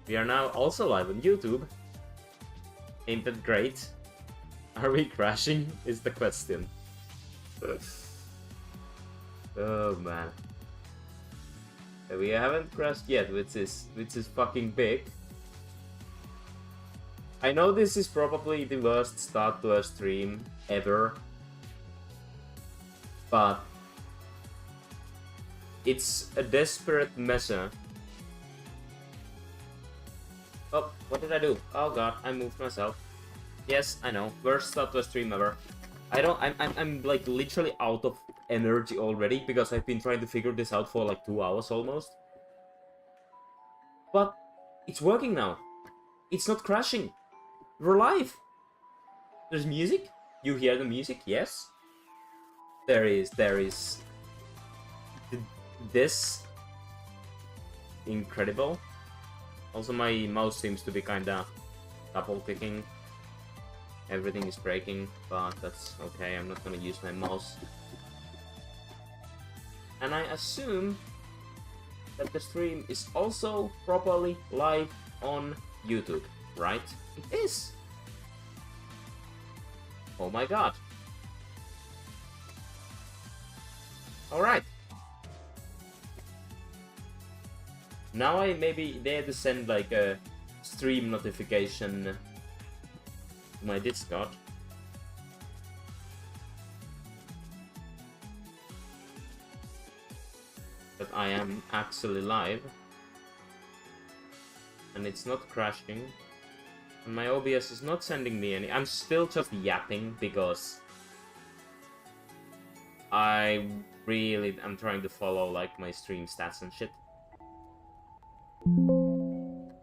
We are now also live on YouTube. Ain't that great? Are we crashing? Is the question. Oh man. We haven't crashed yet, which is fucking big. I know this is probably the worst start to a stream ever, but it's a desperate measure. Oh, what did I do? Oh god, I moved myself. Yes, I know. Worst start to a stream ever. I'm like literally out of energy already because I've been trying to figure this out for like 2 hours almost. But it's working now. It's not crashing. We're live. There's music. You hear the music? Yes. There is this. Incredible. Also, my mouse seems to be kinda double clicking. Everything is breaking, but that's okay. I'm not gonna use my mouse. And I assume that the stream is also properly live on YouTube, right? It is! Oh my god. Alright. Now I maybe dare to send like a stream notification to my Discord. That I am actually live. And it's not crashing. And my OBS is not sending me any. I'm still just yapping because I really am trying to follow like my stream stats and shit.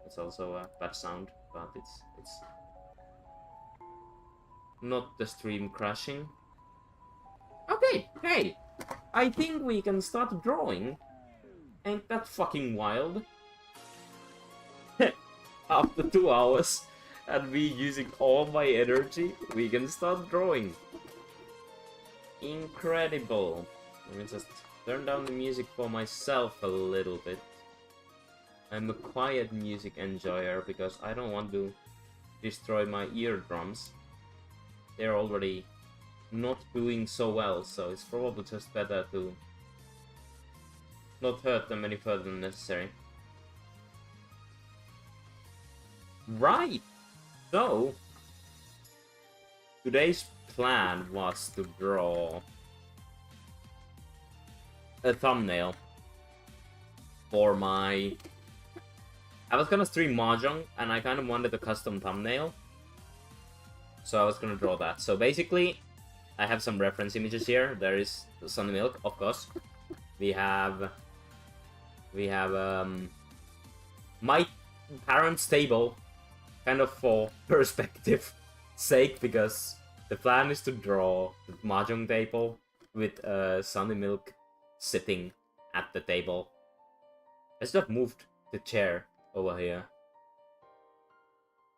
It's also a bad sound, but it's not the stream crashing. Okay, hey, I think we can start drawing. Ain't that fucking wild? After 2 hours and me using all my energy, we can start drawing. Incredible. Let me just turn down the music for myself a little bit. I'm a quiet music enjoyer because I don't want to destroy my eardrums. They're already not doing so well, so it's probably just better to not hurt them any further than necessary. Right! So, today's plan was to draw a thumbnail for my... I was gonna stream Mahjong, and I kind of wanted a custom thumbnail. So I was gonna draw that. So basically, I have some reference images here. There is Sunny Milk, of course. We have my parents' table, kind of for perspective sake, because the plan is to draw the Mahjong table with Sunny Milk sitting at the table. I should have moved the chair over here,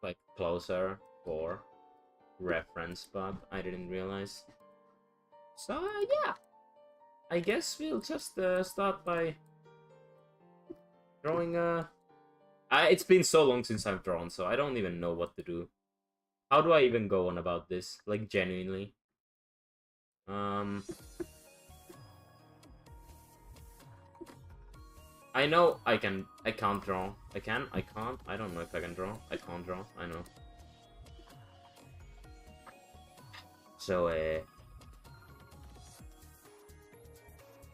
like closer for reference, but I didn't realize. So yeah, I guess we'll just start by drawing it's been so long since I've drawn, so I don't even know what to do. How do I even go on about this? Like, genuinely. I know I can't draw. I can't? I don't know if I can draw. I can't draw, I know. So,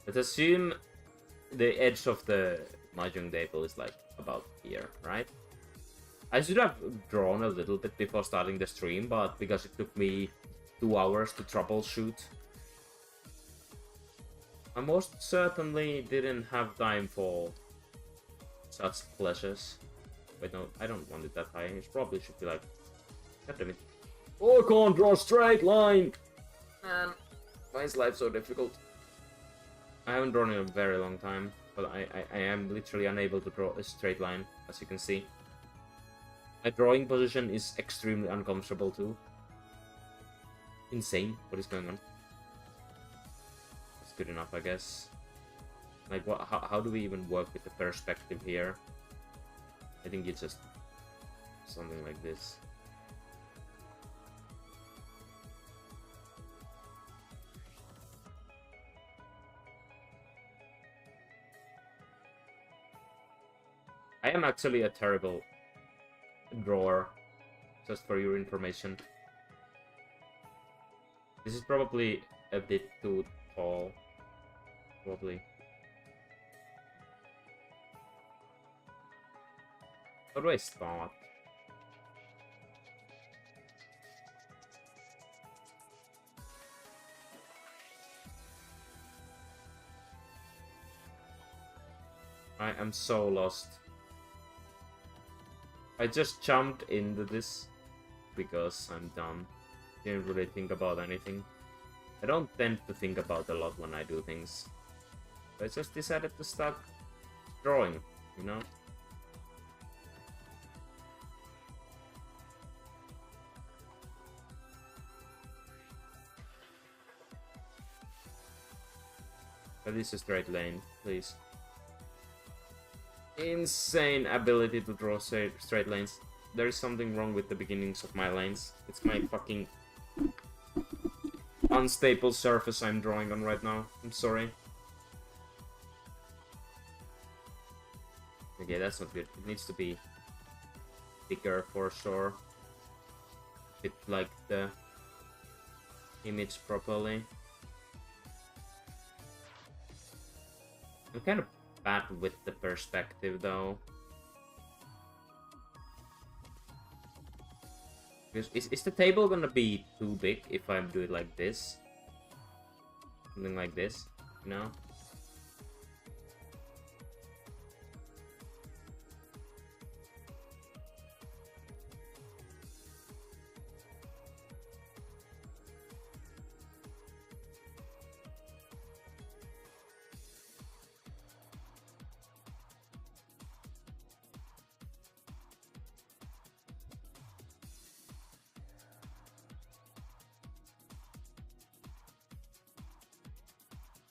let's assume the edge of the Mahjong table is like about here, right? I should have drawn a little bit before starting the stream, but because it took me 2 hours to troubleshoot, I most certainly didn't have time for such pleasures. Wait, no, I don't want it that high. It probably should be like... God damn it. Oh, I can't draw a straight line! Man, why is life so difficult? I haven't drawn in a very long time, but I am literally unable to draw a straight line, as you can see. My drawing position is extremely uncomfortable too. Insane. What is going on? That's good enough, I guess. Like, what? How do we even work with the perspective here? I think it's just something like this. I am actually a terrible drawer, just for your information. This is probably a bit too tall. Probably. How do I start? I am so lost. I just jumped into this because I'm dumb. Didn't really think about anything. I don't tend to think about a lot when I do things. I just decided to start drawing, you know? That is a straight lane, please. Insane ability to draw straight lanes. There is something wrong with the beginnings of my lanes. It's my fucking unstable surface I'm drawing on right now. I'm sorry. Okay, that's not good. It needs to be bigger for sure. Fit like the image properly. I'm kind of bad with the perspective though. Because is the table gonna be too big if I do it like this? Something like this, you know?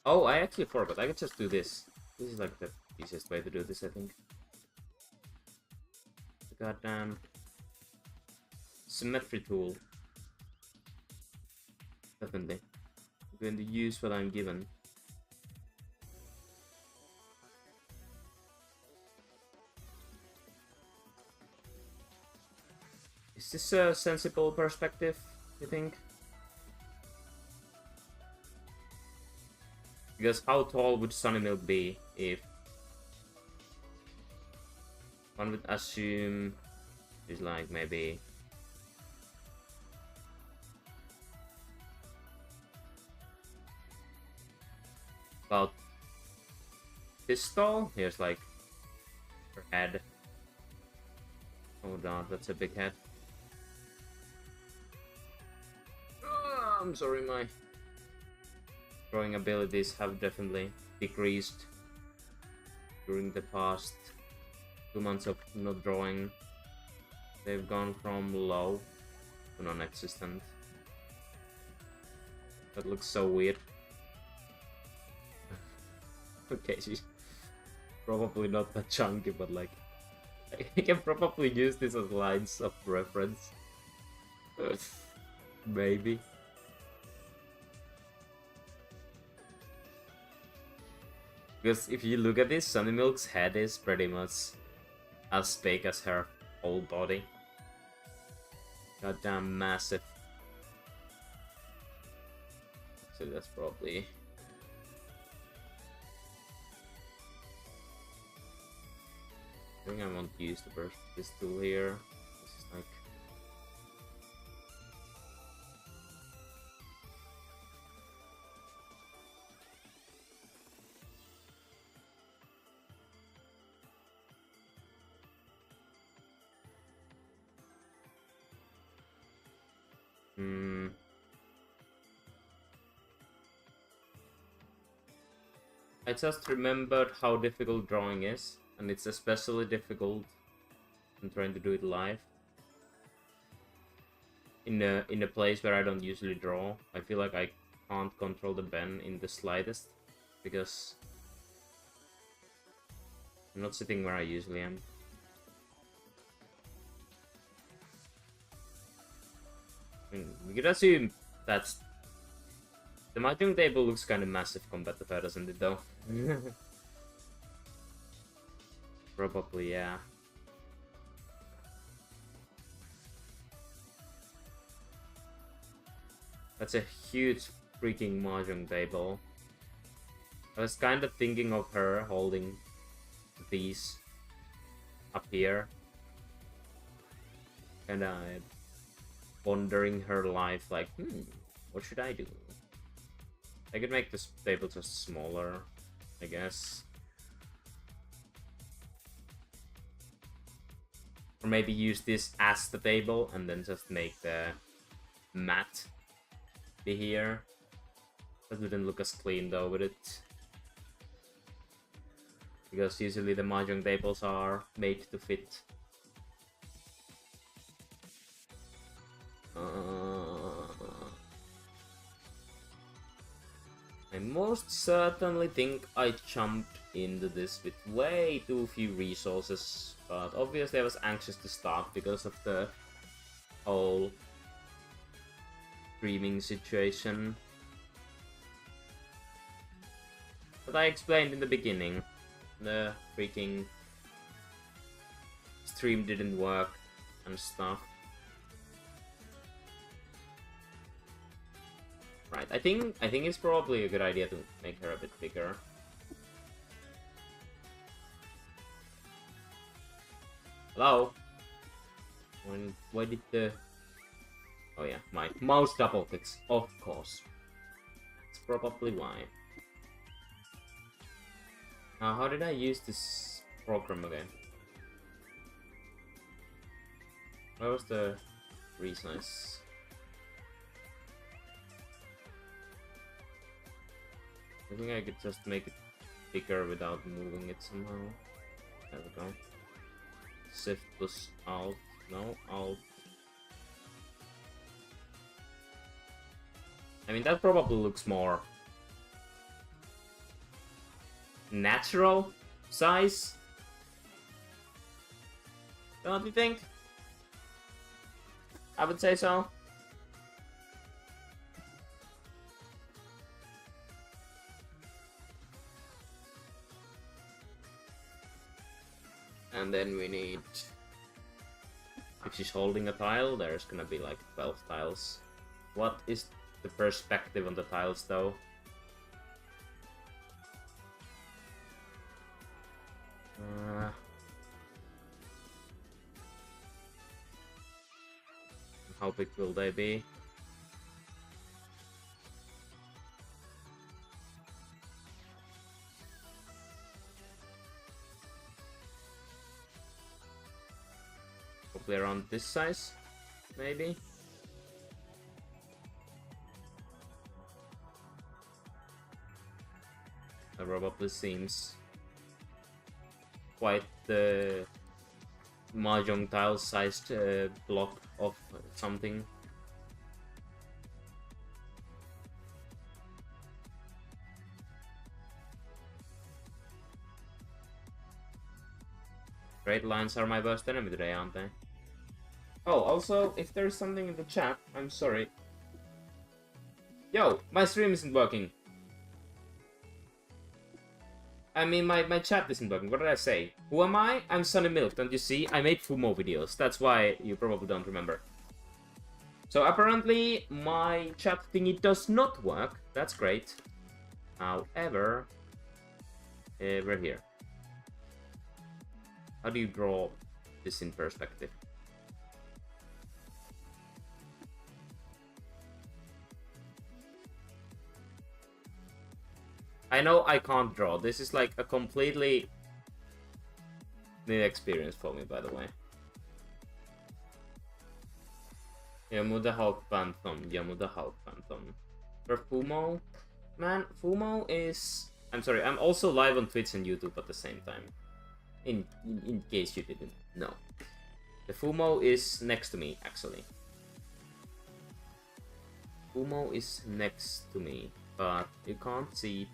Oh, I actually forgot. I could just do this. This is like the easiest way to do this, I think. The goddamn symmetry tool. Definitely. I'm going to use what I'm given. Is this a sensible perspective, you think? Because how tall would Sunny Milk be if one would assume it's like maybe about this tall? Here's like her head. Oh god, that's a big head. I'm sorry, my drawing abilities have definitely decreased during the past 2 months of not drawing. They've gone from low to non-existent. That looks so weird. Okay, she's probably not that chunky, but like I can probably use this as lines of reference. Maybe. Because if you look at this, Sunny Milk's head is pretty much as big as her whole body. Goddamn massive. So that's probably... I think I won't use this tool here. This is like... I just remembered how difficult drawing is, and it's especially difficult when trying to do it live. In a place where I don't usually draw, I feel like I can't control the pen in the slightest, because I'm not sitting where I usually am. We could assume that's... The mahjong table looks kind of massive compared to her, doesn't it, though? Probably, yeah. That's a huge freaking mahjong table. I was kind of thinking of her holding these up here. And pondering her life like, what should I do? I could make this table just smaller, I guess. Or maybe use this as the table and then just make the mat be here. That wouldn't look as clean though, would it? Because usually the mahjong tables are made to fit. I most certainly think I jumped into this with way too few resources, but obviously I was anxious to start because of the whole streaming situation. But I explained in the beginning, the freaking stream didn't work and stuff. Right, I think it's probably a good idea to make her a bit bigger. Hello? Why did the... Oh yeah, my mouse double clicks, of course. That's probably why. Now, how did I use this program again? Where was the resize? I think I could just make it bigger without moving it somehow. There we go. Shift plus Alt. No, Alt. I mean, that probably looks more natural size. Don't you think? I would say so. And then we need... If she's holding a tile, there's gonna be like 12 tiles. What is the perspective on the tiles though? How big will they be? Probably around this size, maybe? That probably seems quite the mahjong tile sized block of something. Straight lines are my worst enemy today, aren't they? Oh, also, if there's something in the chat, I'm sorry. Yo, my stream isn't working. I mean, my chat isn't working. What did I say? Who am I? I'm Sunny Milk, don't you see? I made Fumo videos. That's why you probably don't remember. So apparently, my chat thingy does not work. That's great. However, we're here. How do you draw this in perspective? I know I can't draw. This is like a completely new experience for me, by the way. Yamuda Hulk Phantom. Yamuda Hulk Phantom. For Fumo, man, Fumo is... I'm sorry, I'm also live on Twitch and YouTube at the same time. In case you didn't know. The Fumo is next to me, actually. Fumo is next to me, but you can't see it.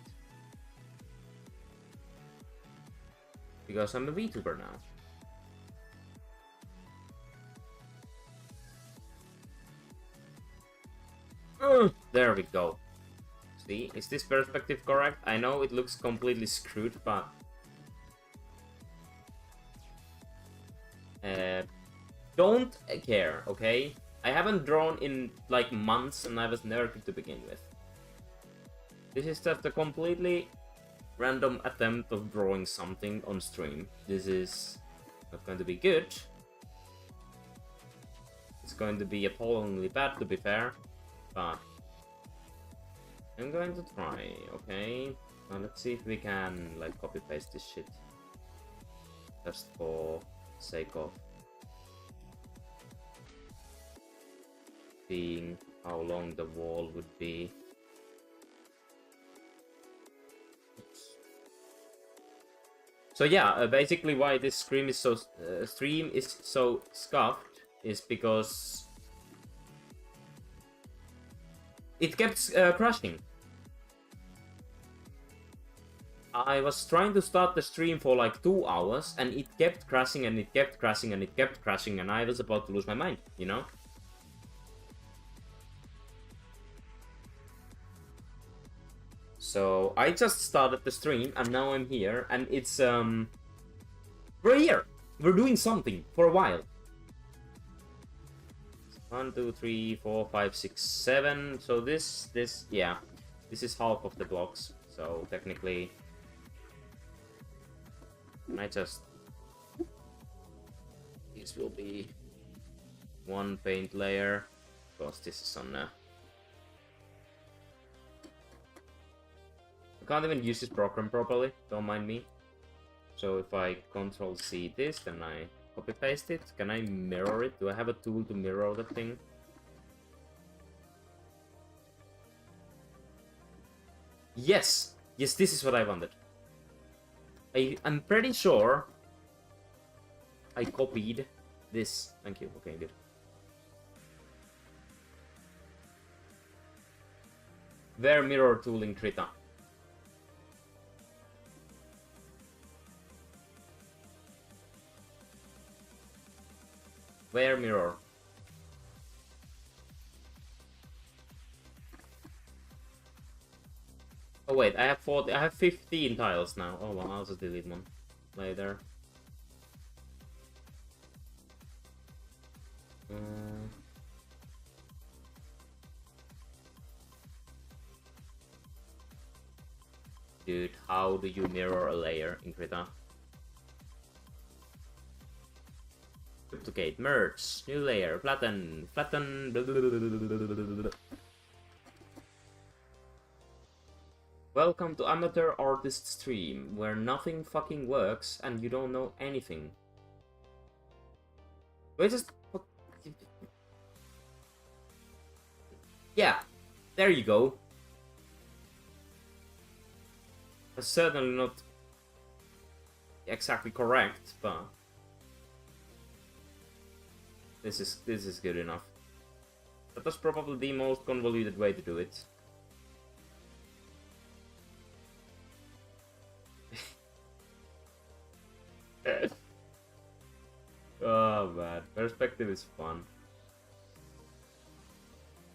Because I'm a VTuber now. There we go. See, is this perspective correct? I know it looks completely screwed, but... don't care, okay? I haven't drawn in, like, months, and I was never good to begin with. This is just a completely random attempt of drawing something on stream. This is not going to be good. It's going to be appallingly bad, to be fair, but... I'm going to try, okay? Now let's see if we can, like, copy-paste this shit. Just for sake of seeing how long the wall would be. Oops. So yeah, basically why this stream is so scuffed is because it kept crashing. I was trying to start the stream for like 2 hours, and it kept crashing, and it kept crashing, and it kept crashing, and I was about to lose my mind, you know? So I just started the stream, and now I'm here, and it's we're here. We're doing something for a while. 1, 2, 3, 4, 5, 6, 7. So this is half of the blocks. So technically, I just, this will be one paint layer, because this is on. I can't even use this program properly. Don't mind me. So if I Control C this, then I copy paste it. Can I mirror it? Do I have a tool to mirror the thing? Yes! Yes, this is what I wanted. I'm pretty sure I copied this. Thank you. Okay, good. Where mirror tool in Krita? Where mirror? Oh wait, I have 40. I have 15 tiles now. Oh well, I'll just delete one later. Dude, how do you mirror a layer in Krita? Duplicate, merge, new layer, flatten, flatten. Blah, blah, blah, blah, blah. Welcome to Amateur Artist Stream, where nothing fucking works and you don't know anything. Do I just... Yeah, there you go. That's certainly not exactly correct, but this is good enough. That was probably the most convoluted way to do it. Oh man, perspective is fun.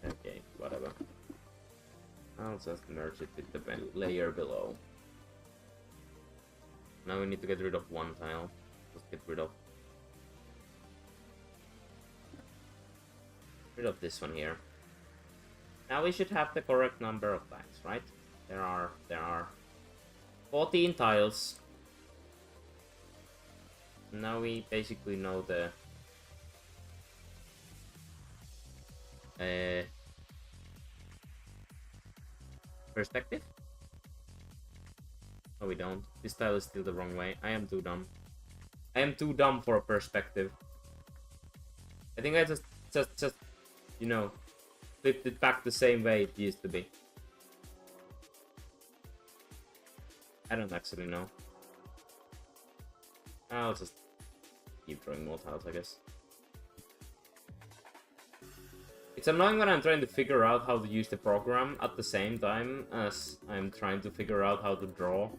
Okay, whatever. I'll just merge it with the layer below. Now we need to get rid of one tile. Just get rid of this one here. Now we should have the correct number of tiles, right? There are 14 tiles. Now we basically know the perspective. No, we don't. This tile is still the wrong way. I am too dumb. I am too dumb for a perspective. I think I just you know, flipped it back the same way it used to be. I don't actually know. I'll just keep drawing more tiles, I guess. It's annoying when I'm trying to figure out how to use the program at the same time as I'm trying to figure out how to draw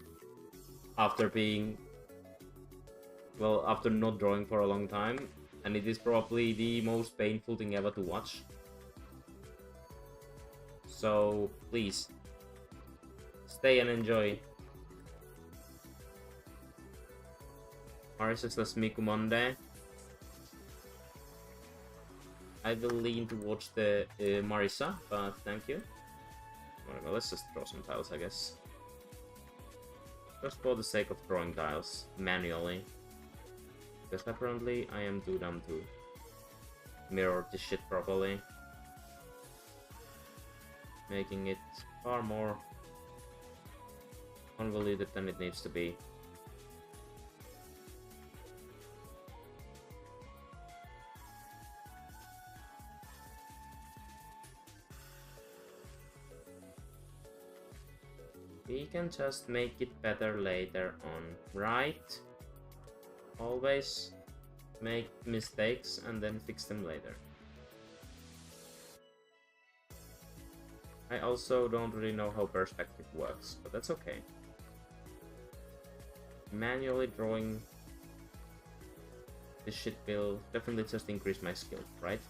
after being... well, after not drawing for a long time. And it is probably the most painful thing ever to watch. so please stay and enjoy. Marisa says Miku Monday. I will lean towards the Marisa, but thank you. Whatever, let's just draw some tiles, I guess. Just for the sake of drawing tiles manually. Because apparently I am too dumb to mirror this shit properly. Making it far more convoluted than it needs to be. We can just make it better later on, right? Always make mistakes and then fix them later. I also don't really know how perspective works, but that's okay. Manually drawing this shit will definitely just increase my skill, right?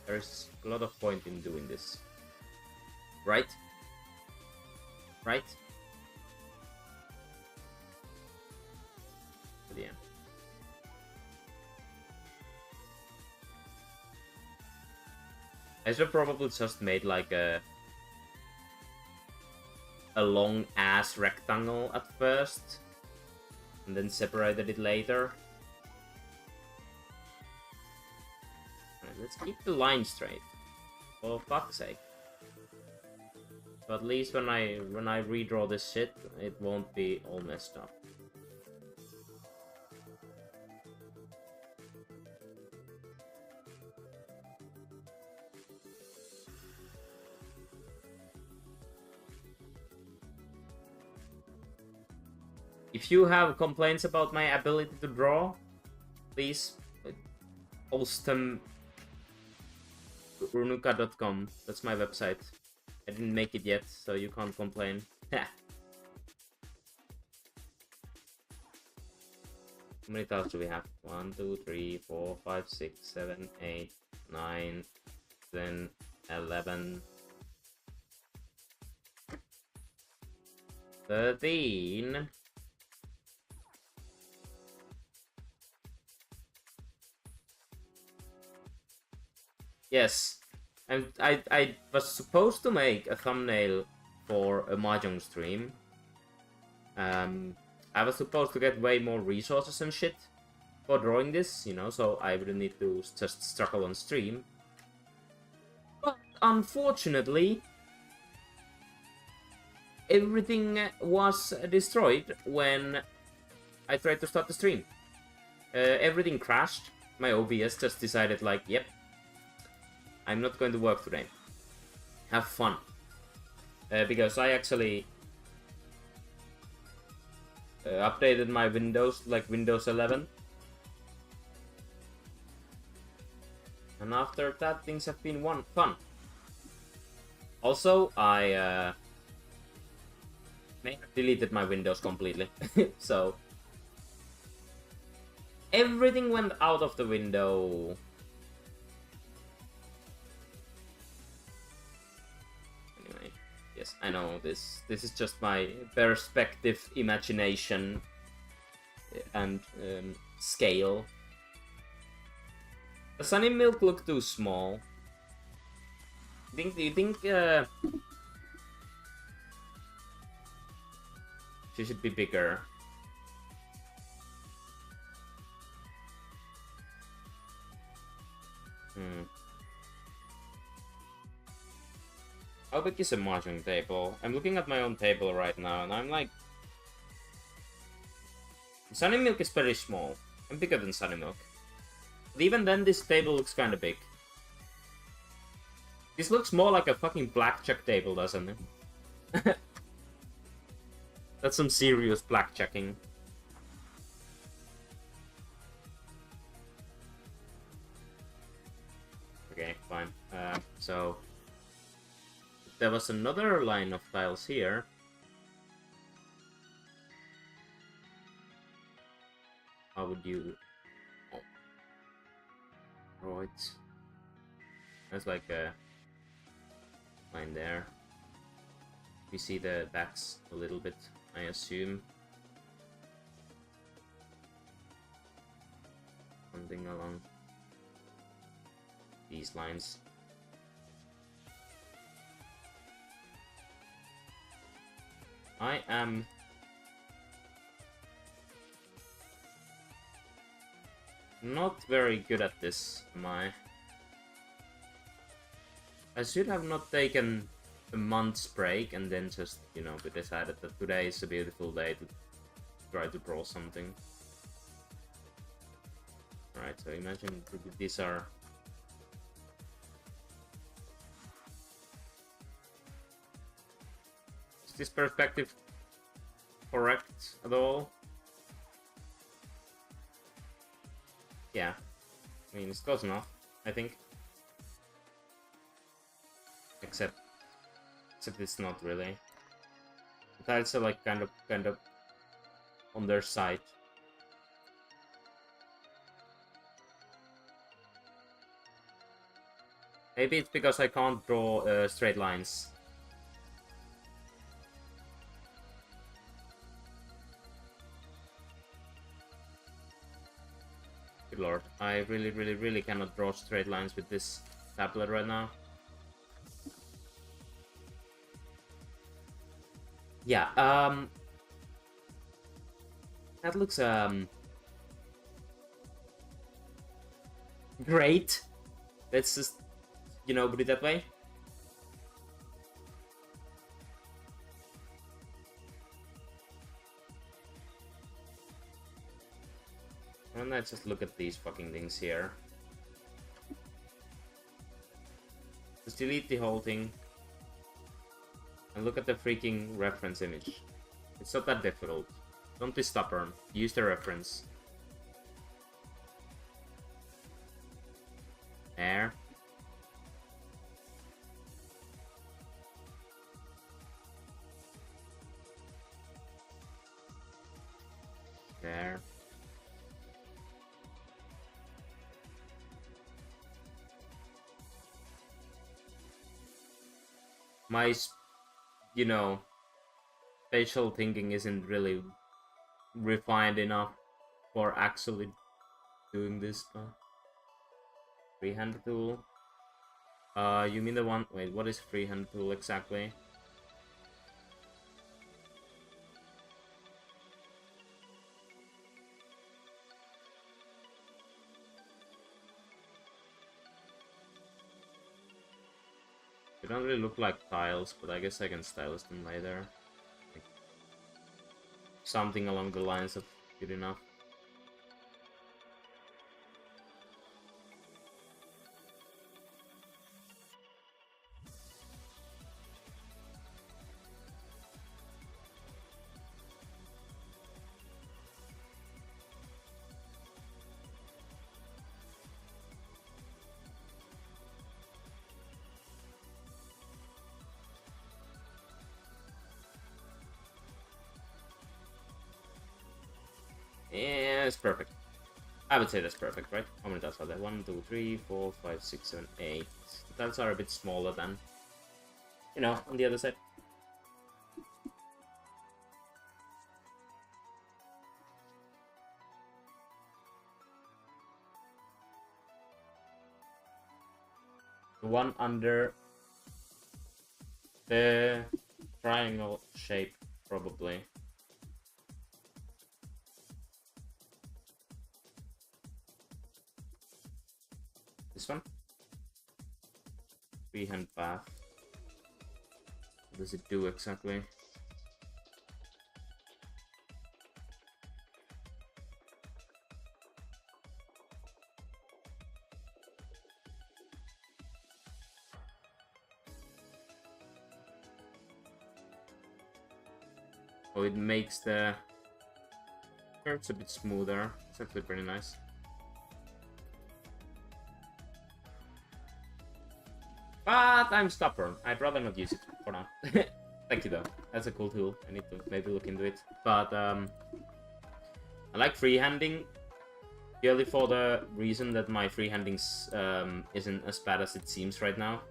There's a lot of point in doing this. Right? Right? But yeah. I should have probably just made like a long ass rectangle at first and then separated it later. Alright, let's keep the line straight. For fuck's sake. But at least when I redraw this shit, it won't be all messed up. If you have complaints about my ability to draw, please post them to runuka.com. That's my website. I didn't make it yet, so you can't complain. How many tiles do we have? 1, 2, 3, 4, 5, 6, 7, 8, 9, 10, 11, 13. Yes. And I was supposed to make a thumbnail for a Mahjong stream. I was supposed to get way more resources and shit for drawing this, you know, so I wouldn't need to just struggle on stream. But unfortunately, everything was destroyed when I tried to start the stream. Everything crashed. My OBS just decided like, yep, I'm not going to work today. Have fun. Because I actually updated my Windows, like Windows 11. And after that, things have been fun. Also, I may have deleted my Windows completely. So, everything went out of the window. Yes, I know this is just my perspective, imagination, and scale. Does Sunny Milk look too small? Do you think she should be bigger? How big is a Mahjong table? I'm looking at my own table right now, and I'm like... Sunny Milk is very small. I'm bigger than Sunny Milk. But even then, this table looks kinda big. This looks more like a fucking blackjack table, doesn't it? That's some serious blackjacking. Okay, fine. So... There was another line of tiles here. How would you draw it? That's like a line there. We see the backs a little bit, I assume. Something along these lines. I am not very good at this, am I? I should have not taken a month's break and then just, you know, we decided that today is a beautiful day to try to draw something. Alright, so imagine these are... Is this perspective correct at all? Yeah. I mean, it's close enough, I think. Except it's not really. The tiles are like kind of on their side. Maybe it's because I can't draw straight lines. Good lord, I really cannot draw straight lines with this tablet right now. Yeah, that looks great. Let's just, you know, put it that way. And let's just look at these fucking things here. Just delete the whole thing. And look at the freaking reference image. It's not that difficult. Don't be stubborn. Use the reference. There. There. My, you know, spatial thinking isn't really refined enough for actually doing this. Freehand tool. You mean the one? Wait, what is freehand tool exactly? They don't really look like tiles, but I guess I can stylus them later. Like, something along the lines of good enough. Yeah, it's perfect. I would say that's perfect, right? How many tiles are there? 1, 2, 3, 4, 5, 6, 7, 8. The tiles are a bit smaller than, you know, on the other side. The one under the triangle shape, probably. This one? Freehand path. What does it do exactly? Oh, it makes the curves a bit smoother. It's actually pretty nice. But I'm stubborn. I'd rather not use it for now. Thank you though. That's a cool tool. I need to maybe look into it. But I like freehanding purely for the reason that my freehanding isn't as bad as it seems right now.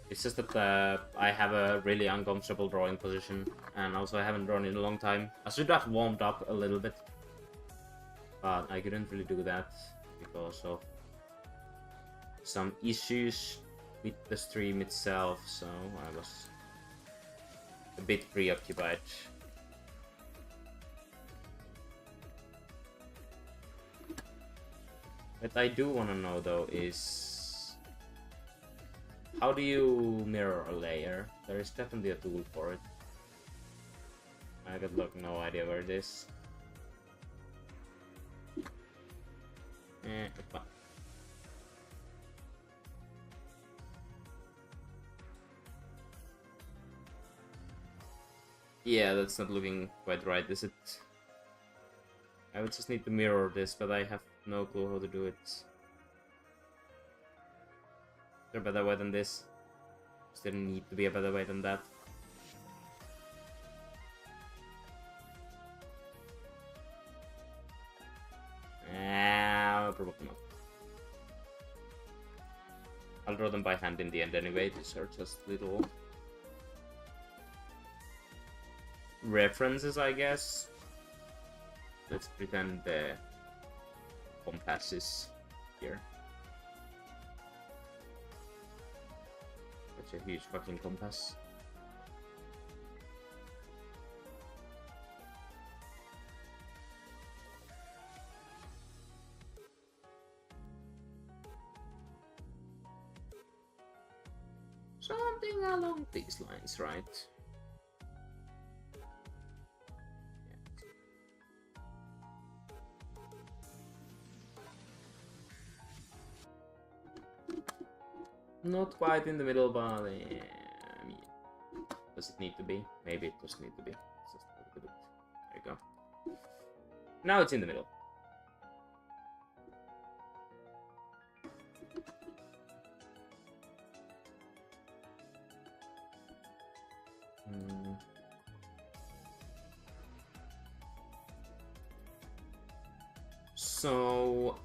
It's just that I have a really uncomfortable drawing position, and also I haven't drawn in a long time. I should have warmed up a little bit, but I couldn't really do that because of some issues with the stream itself, so I was a bit preoccupied. What I do want to know though is, how do you mirror a layer? There is definitely a tool for it. I got like no idea where it is. Fine. Yeah, that's not looking quite right, is it? I would just need to mirror this, but I have no clue how to do it. Is there a better way than this? Does there need to be a better way than that? Probably not. I'll draw them by hand in the end anyway. These are just little references, I guess. Let's pretend the compass is here. Such a huge fucking compass. Something along these lines, right? Not quite in the middle, but yeah, I mean, does it need to be? Maybe it does need to be. It's just a little bit. There you go. Now it's in the middle. So,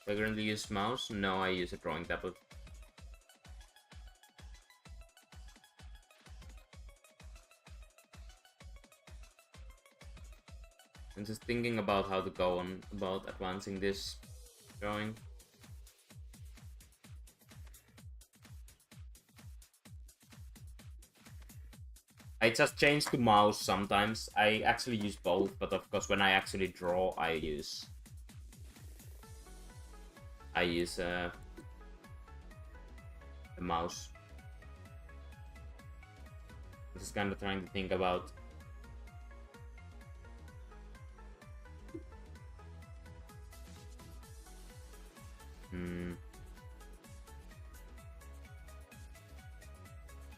do I currently use mouse? No, I use a drawing tablet. I'm just thinking about how to go on about advancing this drawing. I just change to mouse sometimes. I actually use both, but of course when I actually draw, I use the mouse. I'm just kind of trying to think about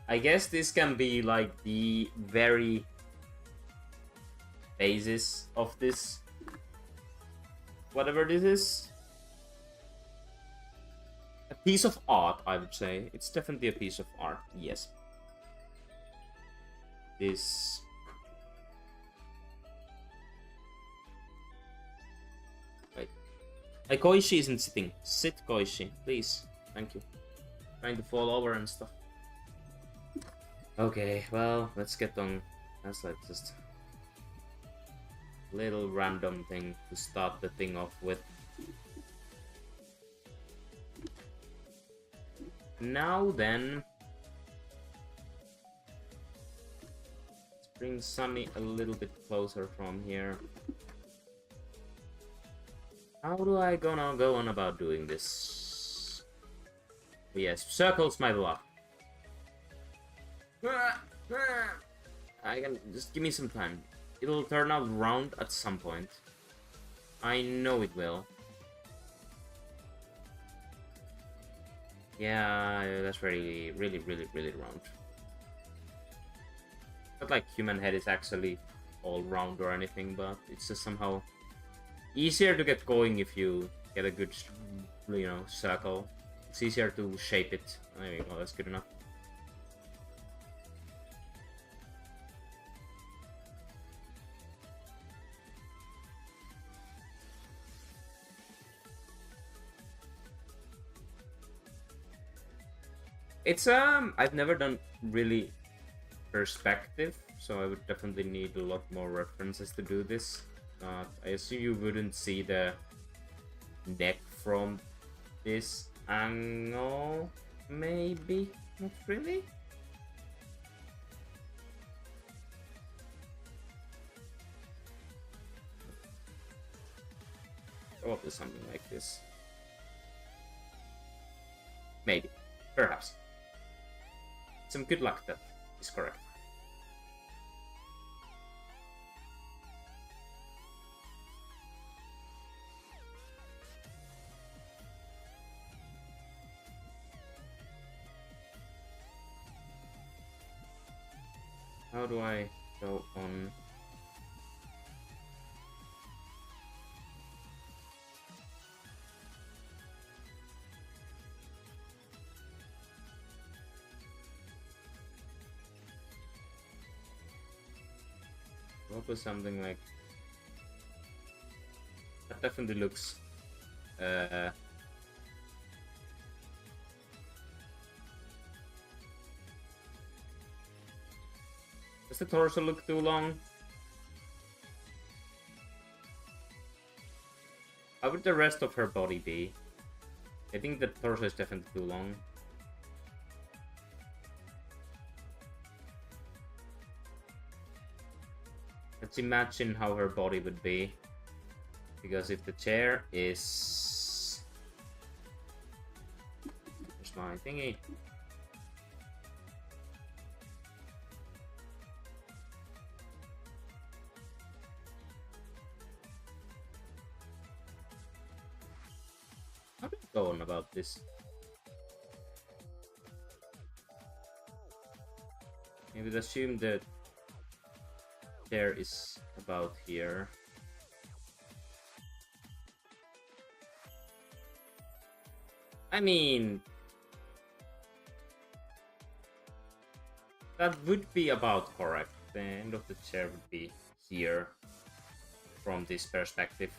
I guess this can be like the very basis of this, whatever this is. A piece of art, I would say. It's definitely a piece of art, yes. This... Wait. Hey, Koishi isn't sitting. Sit, Koishi, please. Thank you. Trying to fall over and stuff. Okay, well, let's get on. That's like just a little random thing to start the thing off with. Now then, let's bring Sunny a little bit closer from here. How do I gonna go on about doing this? Yes, circles my block. I can just give me some time. It'll turn out round at some point. I know it will. Yeah, that's really round. Not like human head is actually all round or anything, but it's just somehow easier to get going if you get a good, you know, circle. It's easier to shape it. There you go, that's good enough. It's I've never done really perspective, so I would definitely need a lot more references to do this. I assume you wouldn't see the neck from this angle, maybe? Not really? Probably something like this. Maybe. Perhaps. Some good luck that is correct. How do I go on? What was something like that? Definitely looks does the torso look too long? How would the rest of her body be? I think the torso is definitely too long. Let's imagine how her body would be. Because if the chair is... Where's my thingy? How do I go on about this? I would assume that chair is about here. I mean, that would be about correct. The end of the chair would be here from this perspective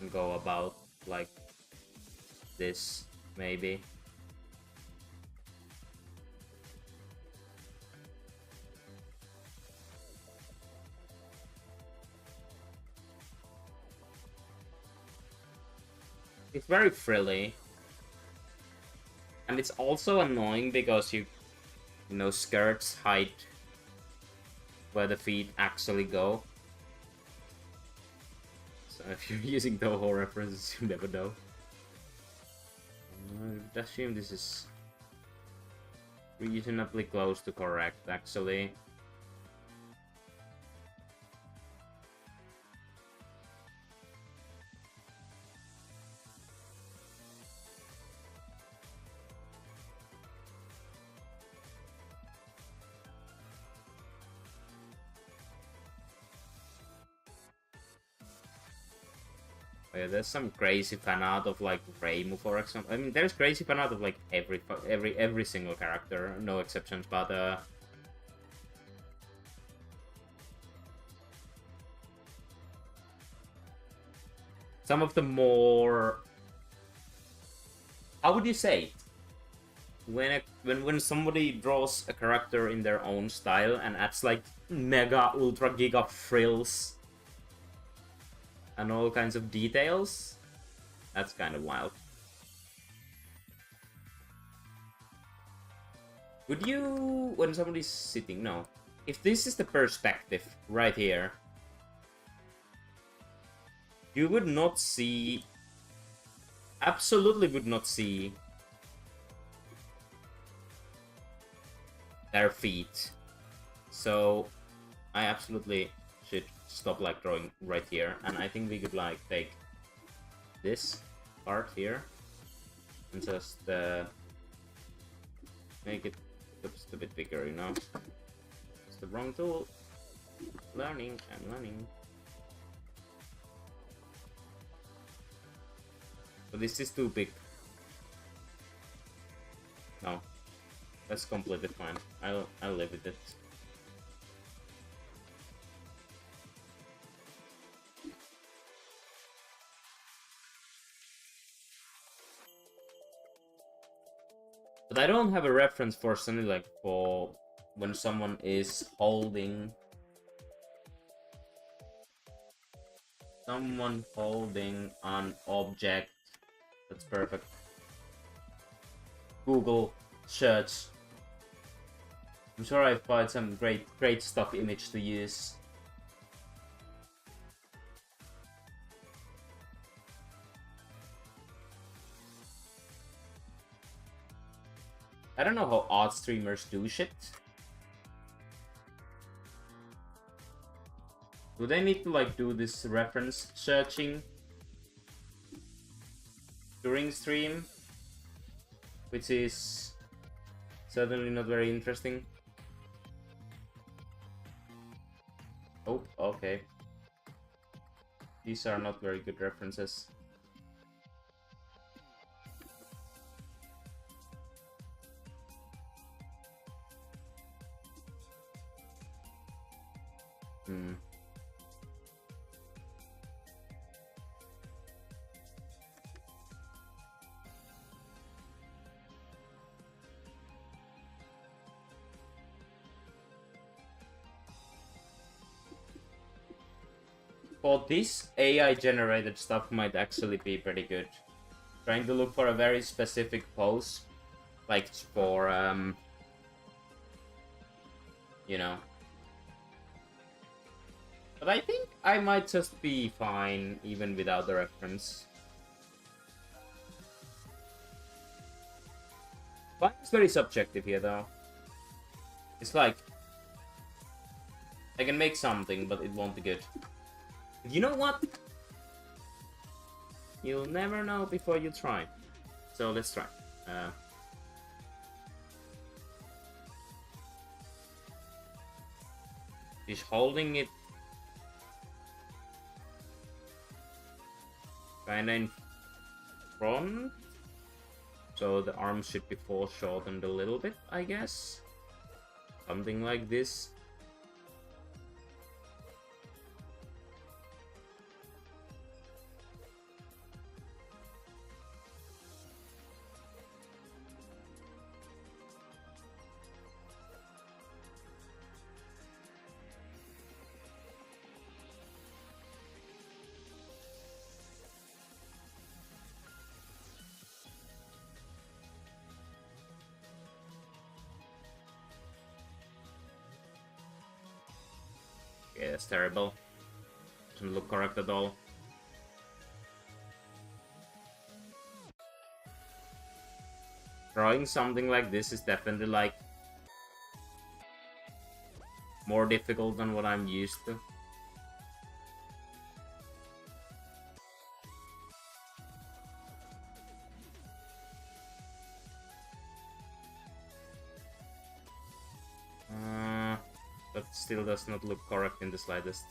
and go about like this, maybe. It's very frilly. And it's also annoying because you know, skirts hide where the feet actually go. So if you're using Touhou references, you never know. I assume this is reasonably close to correct, actually. Oh, yeah, there's some crazy fan art of like Reimu, for example. I mean, there's crazy fan art of like every single character, no exceptions. But some of the more, how would you say, when somebody draws a character in their own style and adds like mega ultra giga frills and all kinds of details, that's kind of wild. Would you, when somebody's sitting, no. If this is the perspective right here, you would not see, absolutely would not see their feet. So I absolutely should stop like drawing right here, and I think we could like take this part here and just make it just a bit bigger, you know. It's the wrong tool. Learning and learning. So this is too big. No, that's completely fine. I'll live with it. But I don't have a reference for something like for when someone is holding an object. That's perfect. Google search. I'm sure I've found some great stock image to use. I don't know how art streamers do shit. Do they need to like do this reference searching during stream? Which is certainly not very interesting. Oh, okay. These are not very good references. For this, AI generated stuff might actually be pretty good. Trying to look for a very specific pose, like for you know. But I think I might just be fine even without the reference. But it's very subjective here though. It's like I can make something, but it won't be good. You know what? You'll never know before you try. So let's try. He's holding it kinda in front. So the arms should be foreshortened a little bit, I guess. Something like this. Yeah, that's terrible. Doesn't look correct at all. Drawing something like this is definitely like more difficult than what I'm used to. But still does not look correct in the slightest.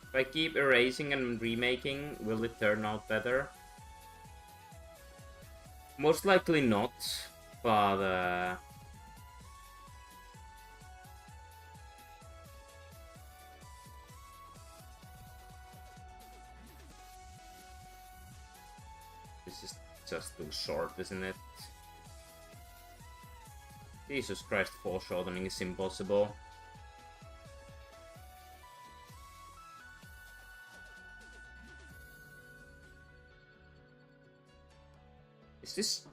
If I keep erasing and remaking, will it turn out better? Most likely not, but this is just too short, isn't it? Jesus Christ, foreshortening is impossible. Is this...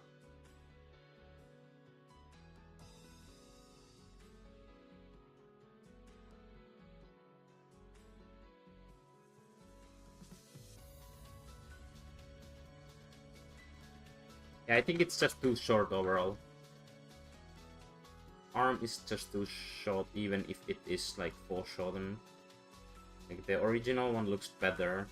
Yeah, I think it's just too short overall. Arm is just too short, even if it is like foreshortened. Like the original one looks better.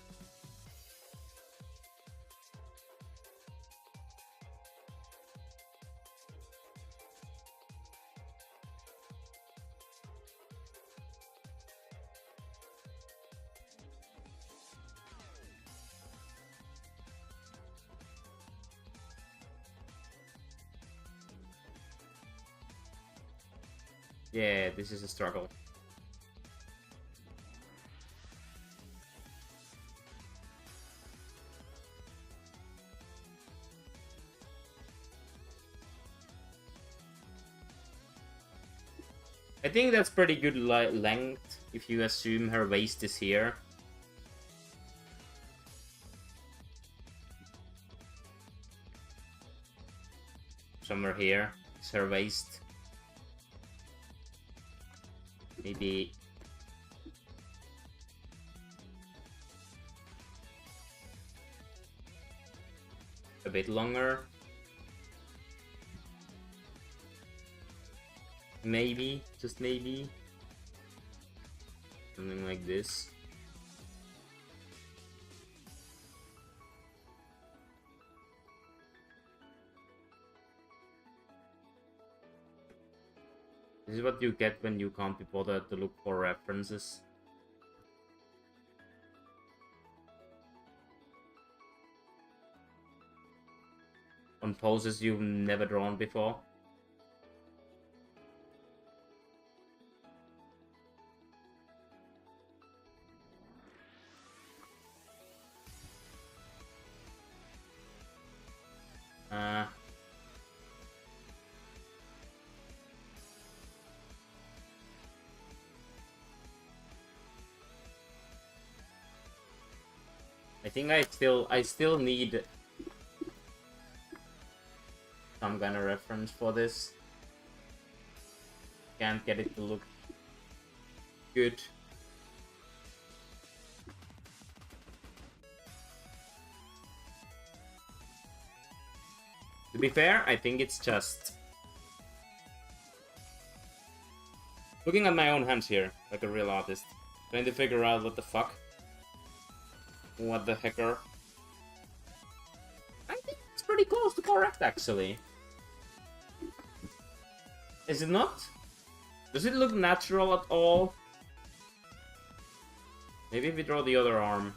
Yeah, this is a struggle. I think that's pretty good length if you assume her waist is here. Somewhere here is her waist. Maybe a bit longer. Maybe, just maybe. Something like this. This is what you get when you can't be bothered to look for references. On poses you've never drawn before. I think I still need some kind of reference for this. Can't get it to look good. To be fair, I think it's just looking at my own hands here, like a real artist, trying to figure out what the fuck. What the hecker? I think it's pretty close to correct, actually. Is it not? Does it look natural at all? Maybe if we draw the other arm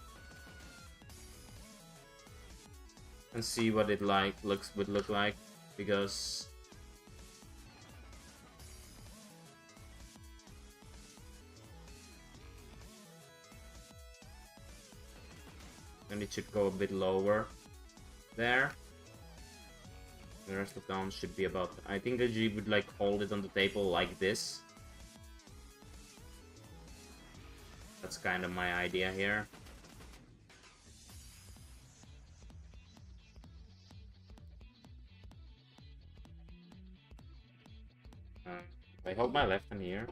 and see what it would look like, because and it should go a bit lower there. The rest of the arms should be about. I think that you would like hold it on the table like this. That's kind of my idea here. I hold my left hand here.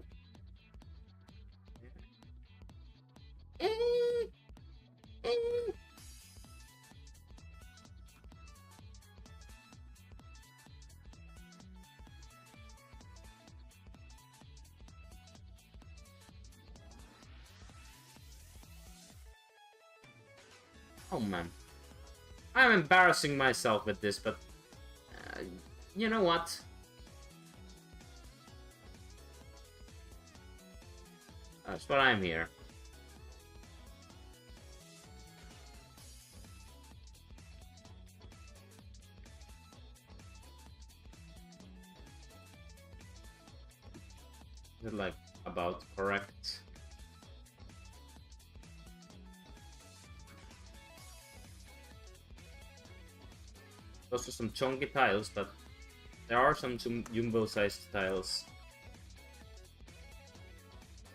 Oh man, I'm embarrassing myself with this, but you know what? That's what I'm here. Is it like about correct? Those are some chunky tiles, but there are some jumbo-sized tiles.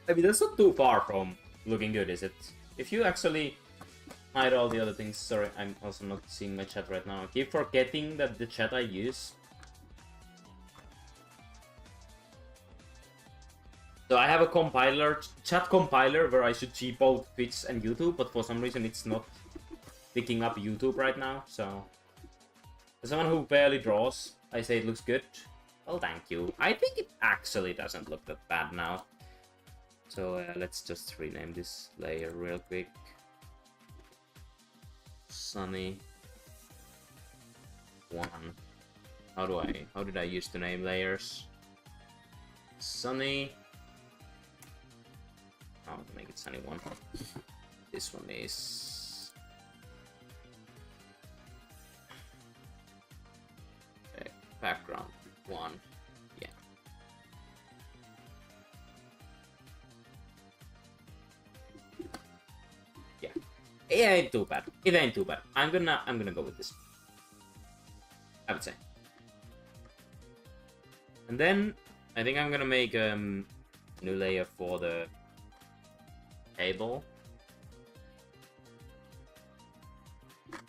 I mean, that's not too far from looking good, is it? If you actually hide all the other things... Sorry, I'm also not seeing my chat right now. I keep forgetting that the chat I use... So I have a compiler, chat compiler, where I should cheapo Twitch and YouTube, but for some reason it's not picking up YouTube right now, so... As someone who barely draws, I say it looks good. Well, thank you. I think it actually doesn't look that bad now. So let's just rename this layer real quick. Sunny 1. How did I used to name layers? Sunny. I'll make it Sunny 1. This one is background 1. Yeah. Yeah. It ain't too bad. It ain't too bad. I'm gonna go with this. I would say. And then I think I'm gonna make new layer for the table.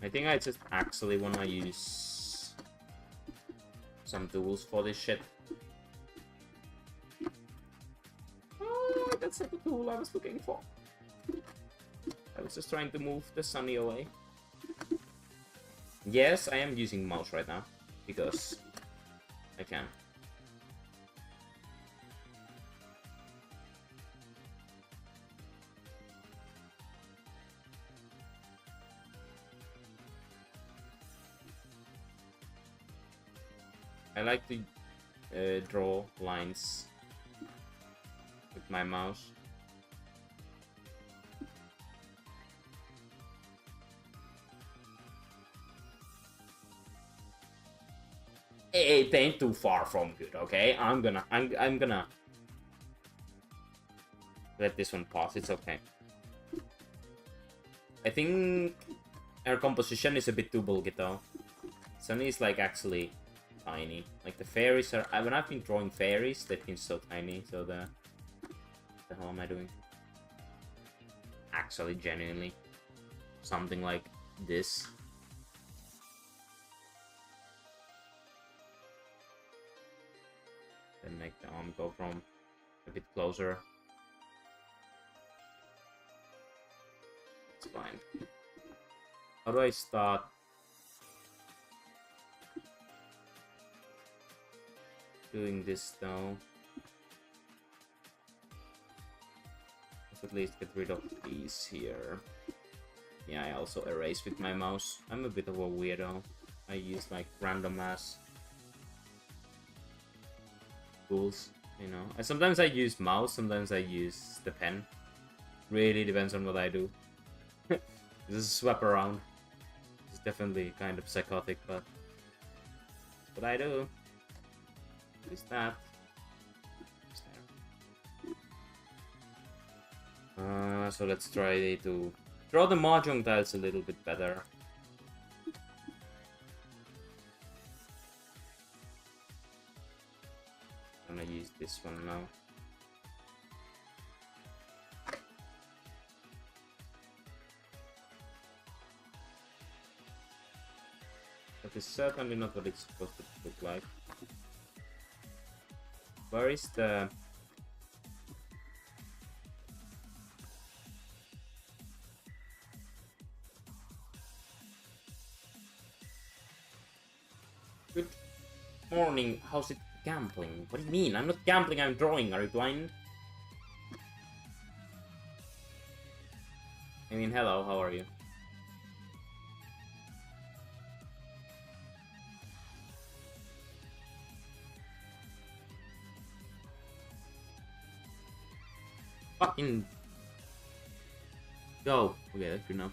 I think I just actually want to use some tools for this shit. Oh, that's not the tool I was looking for. I was just trying to move the sunny away. Yes, I am using mouse right now, because I can. I like to draw lines with my mouse. It ain't too far from good, okay? I'm gonna let this one pass. It's okay. I think her composition is a bit too bulky though. Sunny is like actually tiny. Like the fairies are. When I've been drawing fairies, they've been so tiny. So the hell am I doing? Actually, genuinely, something like this. Then make the arm go from a bit closer. It's fine. How do I start? Doing this though. Let's at least get rid of these here. Yeah, I also erase with my mouse. I'm a bit of a weirdo. I use like random ass tools, you know. And sometimes I use mouse, sometimes I use the pen. Really depends on what I do. This is swap around. It's definitely kind of psychotic, but that's what I do. Is that? So let's try to draw the mahjong tiles a little bit better. I'm gonna use this one now. That is certainly not what it's supposed to look like. Where is the... Good morning, how's it gambling? What do you mean? I'm not gambling, I'm drawing, are you blind? I mean, hello, how are you? Fucking go. Okay, that's good enough.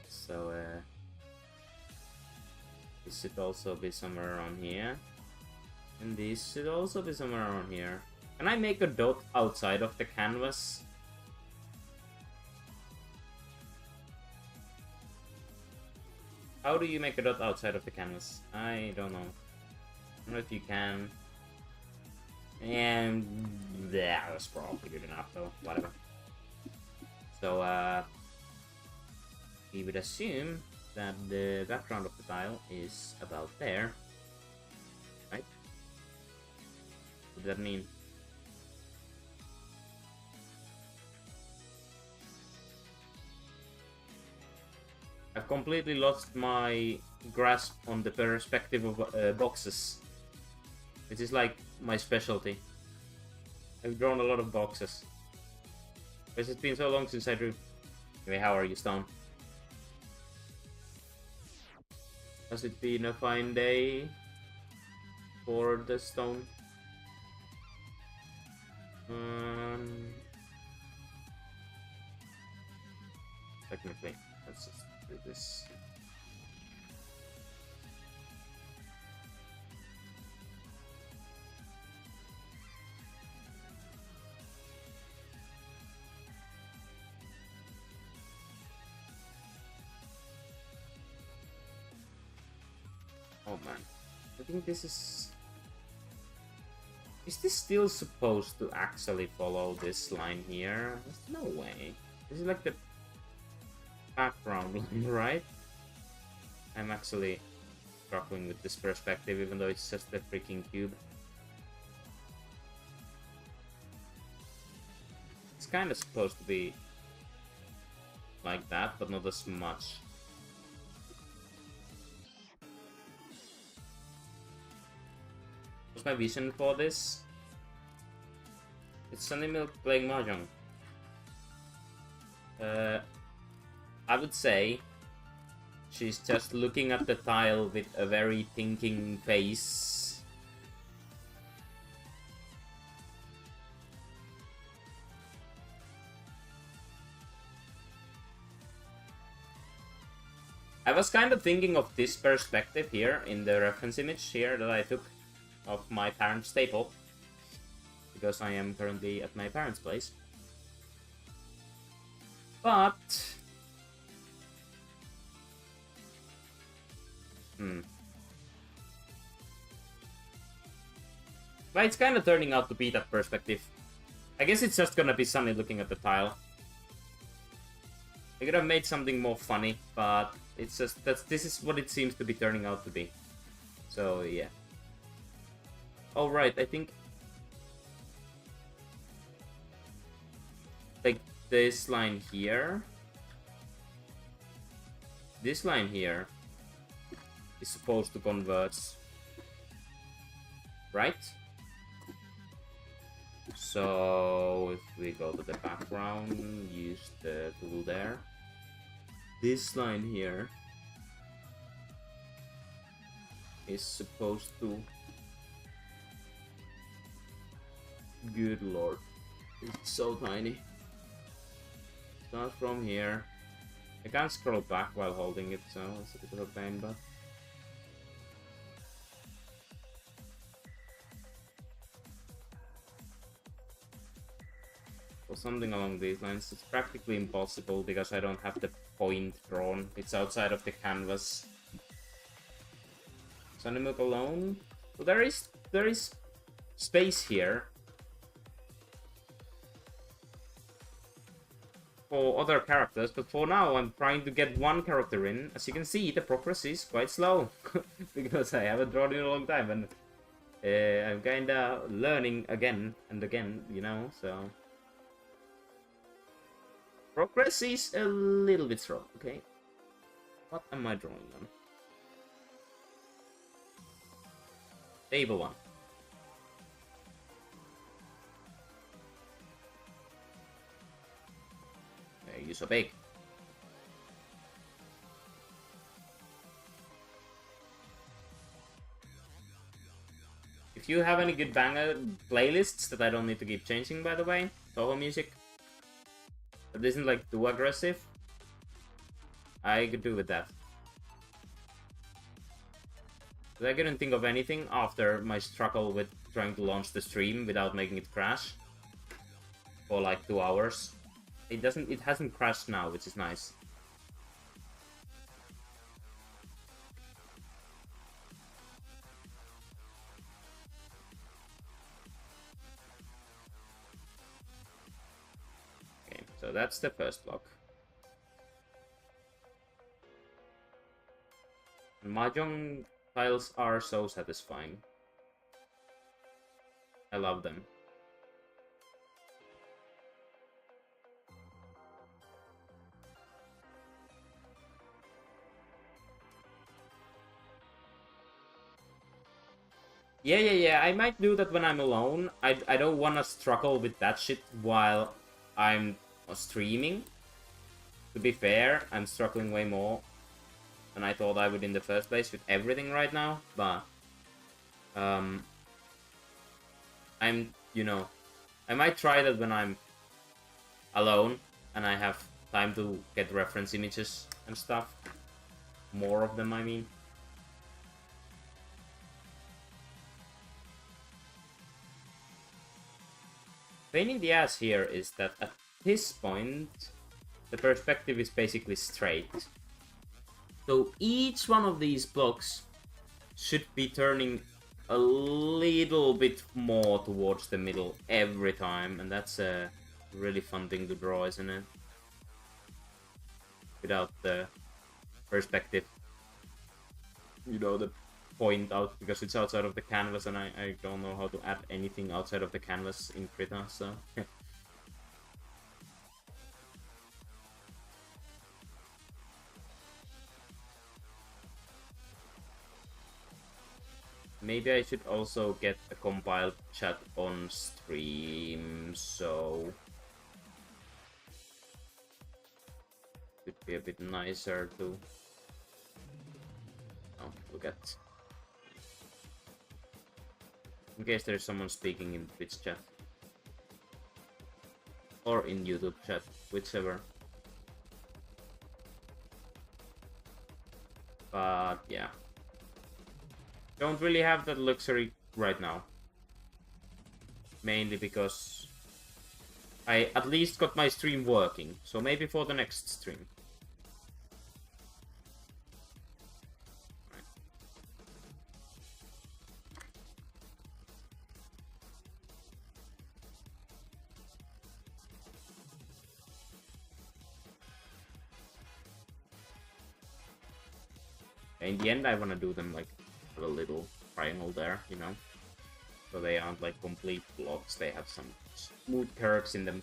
So this should also be somewhere around here, and this should also be somewhere around here. Can I make a dot outside of the canvas? How do you make a dot outside of the canvas? I don't know. I don't know if you can. And yeah, that's probably good enough though. Whatever. So we would assume that the background of the tile is about there, right? What does that mean? I've completely lost my grasp on the perspective of boxes, which is like my specialty. I've drawn a lot of boxes. Because it's been so long since I drew. Anyway, how are you, Stone? Has it been a fine day for the Stone? Technically, let's just do this. Oh man, I think this is Is this still supposed to actually follow this line here? There's no way. This is like the background line, right? I'm actually struggling with this perspective, even though it's just a freaking cube. It's kind of supposed to be like that, but not as much. What's my vision for this? It's Sunny Milk playing Mahjong. I would say she's just looking at the tile with a very thinking face. I was kind of thinking of this perspective here in the reference image here that I took of my parents' staple, because I am currently at my parents' place. But but it's kind of turning out to be that perspective. I guess it's just gonna be Sunny looking at the tile. I could have made something more funny, but it's just this is what it seems to be turning out to be. So yeah. Oh right, I think like this line here. This line here is supposed to converge, right? So if we go to the background, use the tool there. This line here is supposed to... Good lord, it's so tiny. Start from here. I can't scroll back while holding it, so it's a bit of a pain, but... or something along these lines. It's practically impossible because I don't have the point drawn. It's outside of the canvas. Sunny Milk alone? Well, there is space here for other characters, but for now I'm trying to get one character in. As you can see, the progress is quite slow because I haven't drawn in a long time, and I'm kinda learning again and again, you know, so... Progress is a little bit slow, okay? What am I drawing on? Table 1. Why are you so big? If you have any good banger playlists that I don't need to keep changing, by the way, Touhou music, that isn't like too aggressive, I could do with that. But I couldn't think of anything after my struggle with trying to launch the stream without making it crash for like 2 hours. It hasn't crashed now, which is nice. Okay, so that's the first block. Mahjong tiles are so satisfying. I love them. Yeah, I might do that when I'm alone. I don't want to struggle with that shit while I'm streaming. To be fair, I'm struggling way more than I thought I would in the first place with everything right now, but I'm, you know, I might try that when I'm alone and I have time to get reference images and stuff. More of them, I mean. Pain in the ass here is that at this point, the perspective is basically straight. So each one of these blocks should be turning a little little bit more towards the middle every time, and that's a really fun thing to draw, isn't it? Without the perspective, you know, the point out, because it's outside of the canvas, and I don't know how to add anything outside of the canvas in Krita, so... Maybe I should also get a compiled chat on stream, so... Could be a bit nicer to... Oh, look at... In case there's someone speaking in Twitch chat. Or in YouTube chat, whichever. But yeah. Don't really have that luxury right now. Mainly because I at least got my stream working, so maybe for the next stream. In the end, I want to do them like a little triangle there, you know? So they aren't like complete blocks, they have some smooth curves in them.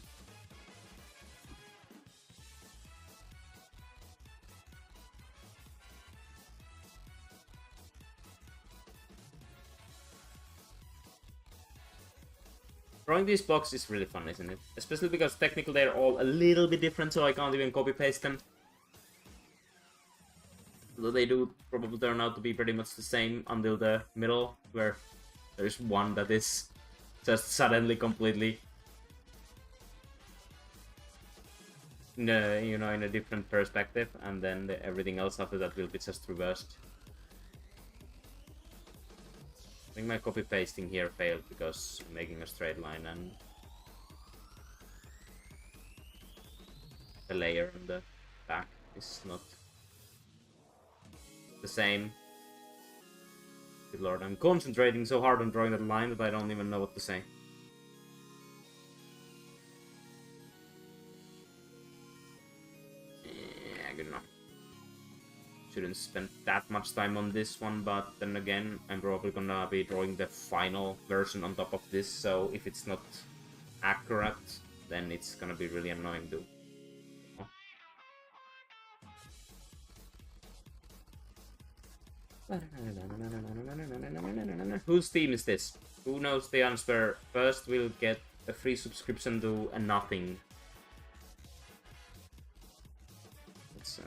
Drawing these blocks is really fun, isn't it? Especially because technically they're all a little bit different, so I can't even copy-paste them. Though they do probably turn out to be pretty much the same until the middle, where there's one that is just suddenly completely, in a, you know, in a different perspective, and then everything else after that will be just reversed. I think my copy pasting here failed because I'm making a straight line and the layer on the back is not the same. Good lord, I'm concentrating so hard on drawing that line that I don't even know what to say. Yeah, good enough. Shouldn't spend that much time on this one, but then again, I'm probably gonna be drawing the final version on top of this, so if it's not accurate, then it's gonna be really annoying to... Whose team is this? Who knows the answer first will get a free subscription to a nothing. It's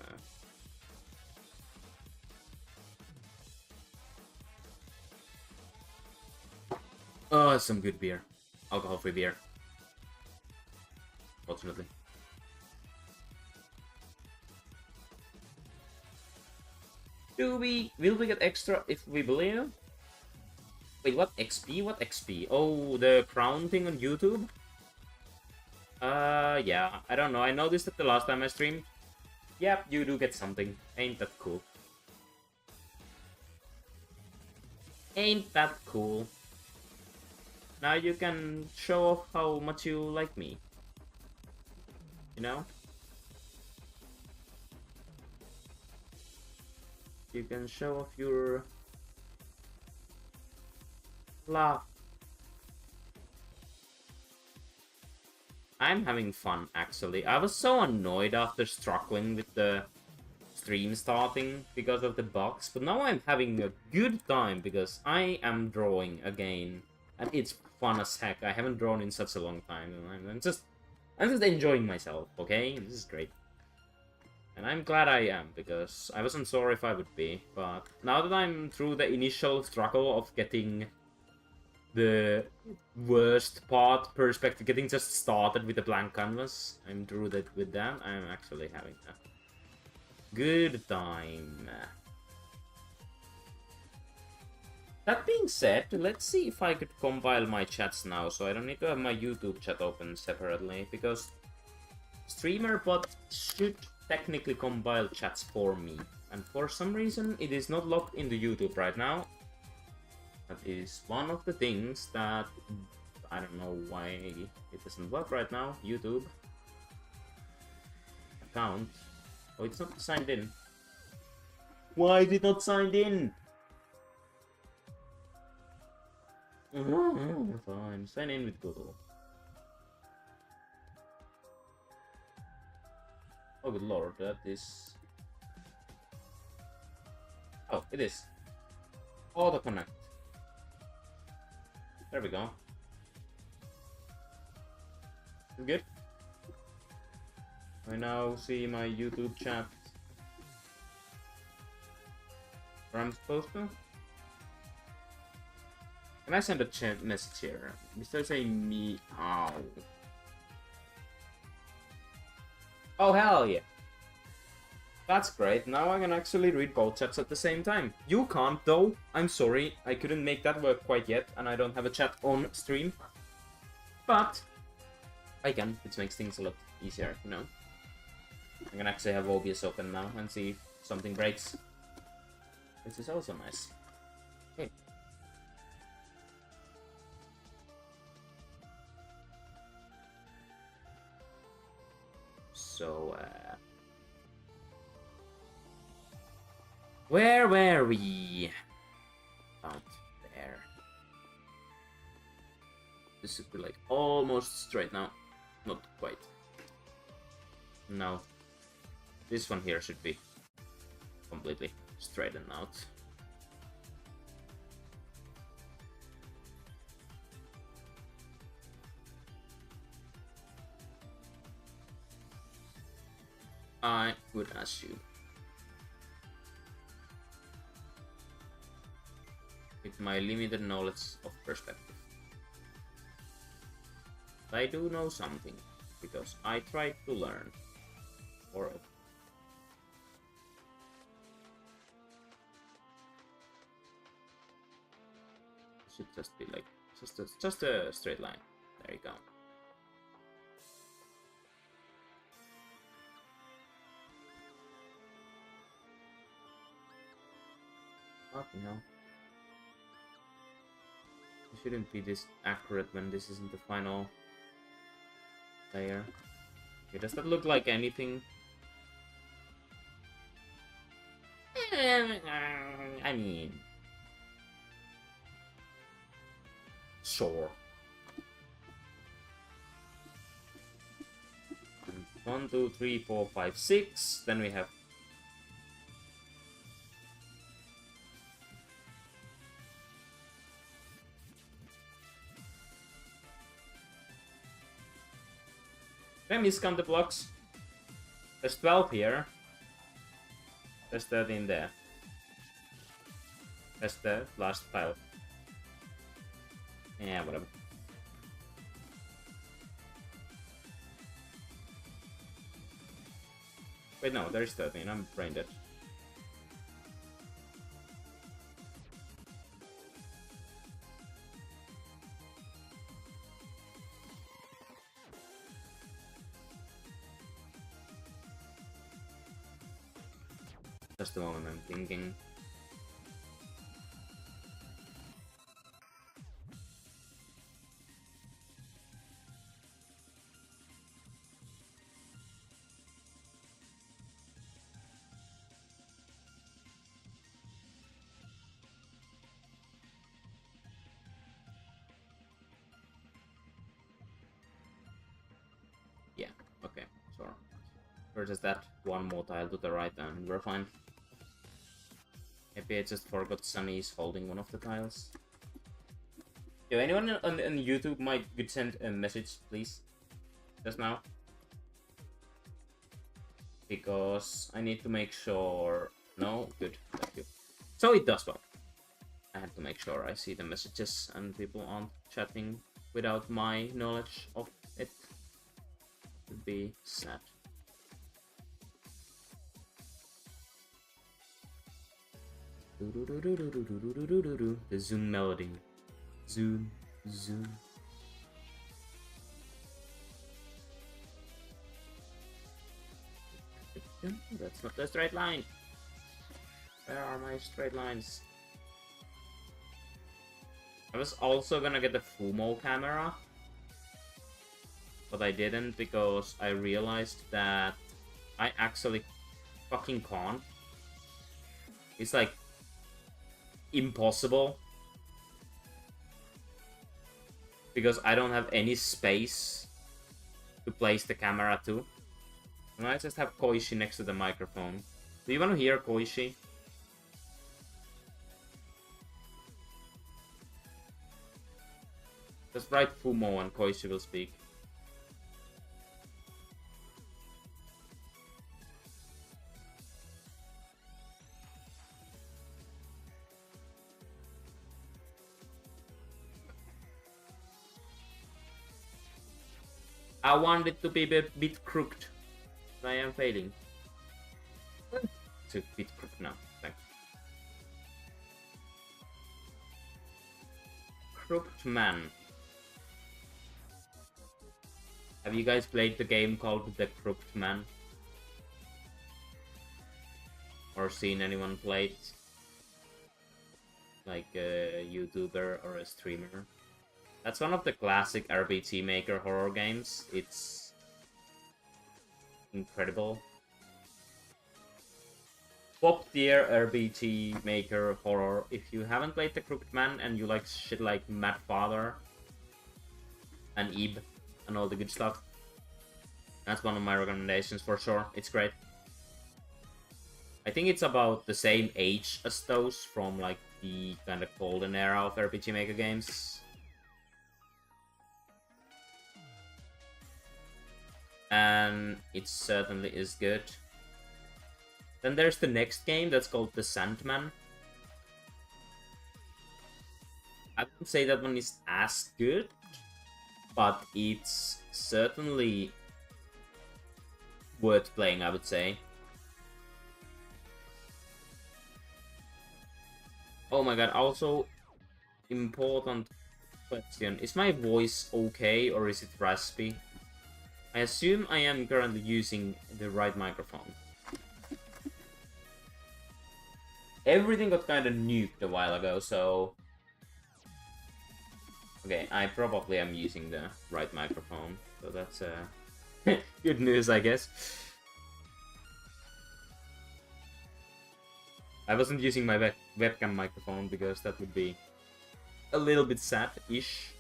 oh, some good beer. Alcohol-free beer. Fortunately. Will we get extra if we believe? Wait, what XP? What XP? Oh, the crown thing on YouTube? Yeah, I don't know. I noticed that the last time I streamed. Yep, you do get something. Ain't that cool? Ain't that cool? Now you can show off how much you like me. You know? You can show off your love. I'm having fun, actually. I was so annoyed after struggling with the stream starting because of the bugs, but now I'm having a good time because I am drawing again, and it's fun as heck. I haven't drawn in such a long time, and I'm just enjoying myself. Okay, this is great. And I'm glad I am, because I wasn't sure if I would be, but now that I'm through the initial struggle of getting the worst part perspective, getting just started with a blank canvas, I'm through that with that, I'm actually having a good time. That being said, let's see if I could compile my chats now, so I don't need to have my YouTube chat open separately, because StreamerBot should technically compile chats for me, and for some reason it is not logged into YouTube right now. That is one of the things that I don't know why it doesn't work right now. YouTube account. Oh, it's not signed in. Why is it not signed in? Fine, sign in with Google. Oh good lord, that is... Oh, it is. Auto connect. There we go. Good. I now see my YouTube chat. Where I'm supposed to? Can I send a chat message here? Instead of saying me, ow. Oh hell yeah. That's great, now I can actually read both chats at the same time. You can't though, I'm sorry, I couldn't make that work quite yet, and I don't have a chat on stream. But I can, which makes things a lot easier, you know. I can actually have OBS open now and see if something breaks. This is also nice. Okay. So, where were we? Out there. This should be like almost straight now. Not quite. No. This one here should be completely straightened out. I would assume. With my limited knowledge of perspective. I do know something, because I tried to learn. Or it should just be like, just a straight line. There you go. Fucking hell. It shouldn't be this accurate when this isn't the final layer. Okay, does that look like anything? I mean... Sure. 1, 2, 3, 4, 5, 6. Then we have... Let me miscount the blocks. There's 12 here. There's 13 there. That's the last tile. Yeah, whatever. Wait, no, there's 13. I'm brain dead. Just the moment I'm thinking. Yeah, okay, sure. Or just that one more tile to the right and we're fine. Maybe I just forgot Sunny is holding one of the tiles. Yo, anyone on YouTube could send a message, please? Just now. Because I need to make sure... No? Good, thank you. So it does work. I have to make sure I see the messages and people aren't chatting without my knowledge of it. It would be sad. The Zoom melody. Zoom, zoom. That's not the straight line. Where are my straight lines? I was also gonna get the Fumo camera, but I didn't because I realized that I actually fucking can't. It's like impossible because I don't have any space to place the camera to. And I just have Koichi next to the microphone. Do you want to hear Koichi? Just write Fumo and Koichi will speak. I want it to be a bit crooked. But I am failing. It's a bit crooked now. Thanks. Crooked Man. Have you guys played the game called The Crooked Man? Or seen anyone play it? Like a YouTuber or a streamer? That's one of the classic RPG Maker horror games. It's incredible. Top tier RPG Maker horror. If you haven't played The Crooked Man and you like shit like Mad Father and Ib and all the good stuff, that's one of my recommendations for sure. It's great. I think it's about the same age as those from like the kind of golden era of RPG Maker games. And it certainly is good. Then there's the next game that's called The Sandman. I wouldn't say that one is as good, but it's certainly worth playing, I would say. Oh my god, also important question. Is my voice okay or is it raspy? I assume I am currently using the right microphone. Everything got kind of nuked a while ago, so... Okay, I probably am using the right microphone, so that's good news, I guess. I wasn't using my webcam microphone because that would be a little bit sad-ish.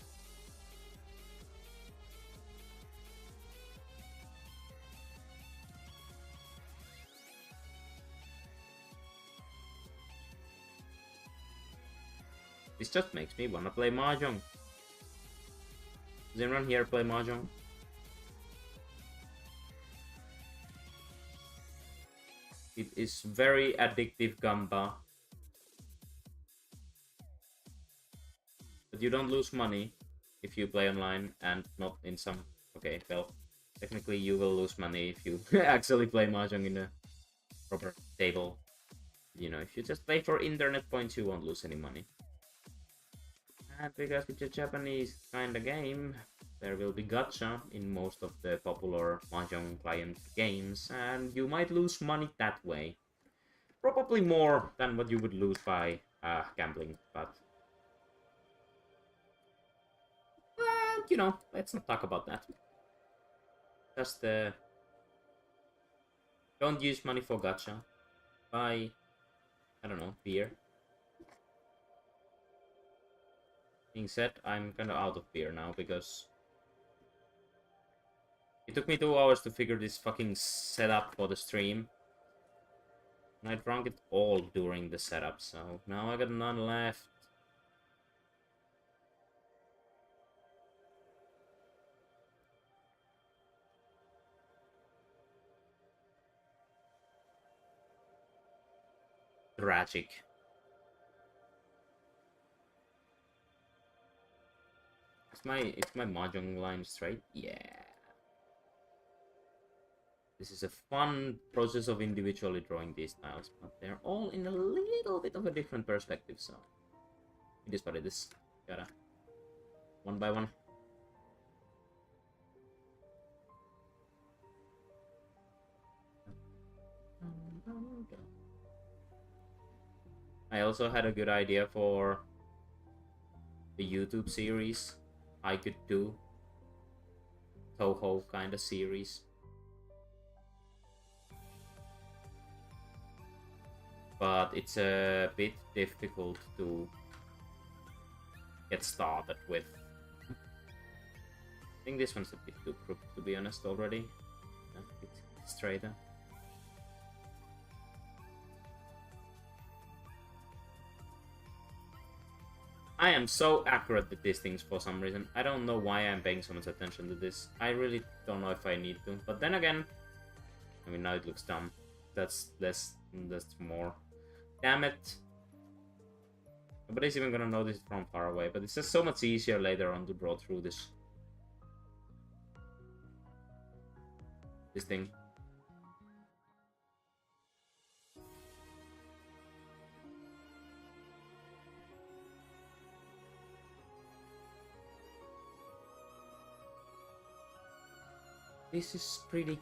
This just makes me wanna play Mahjong. Does anyone here play Mahjong? It is very addictive gamba. But you don't lose money if you play online and not in some... Okay, well, technically you will lose money if you actually play Mahjong in a proper table. You know, if you just play for internet points, you won't lose any money. And because it's a Japanese kind of game, there will be gacha in most of the popular Mahjong client games, and you might lose money that way. Probably more than what you would lose by gambling, but... Well, you know, let's not talk about that. Just, don't use money for gacha. Buy, I don't know, beer. Being said, I'm kind of out of beer now because it took me 2 hours to figure this fucking setup for the stream. And I drank it all during the setup, so now I got none left. Tragic. Is my Mahjong line straight? Yeah. This is a fun process of individually drawing these tiles, but they're all in a little bit of a different perspective, so it is what it is. Gotta one by one. I also had a good idea for a YouTube series I could do. Touhou kind of series. But it's a bit difficult to get started with. I think this one's a bit too crooked, to be honest, already. A bit straighter. I am so accurate with these things for some reason. I don't know why I'm paying so much attention to this. I really don't know if I need to. But then again, I mean, now it looks dumb. That's less, that's more. Damn it. Nobody's even gonna notice it from far away, but it's just so much easier later on to draw through this thing. This is pretty.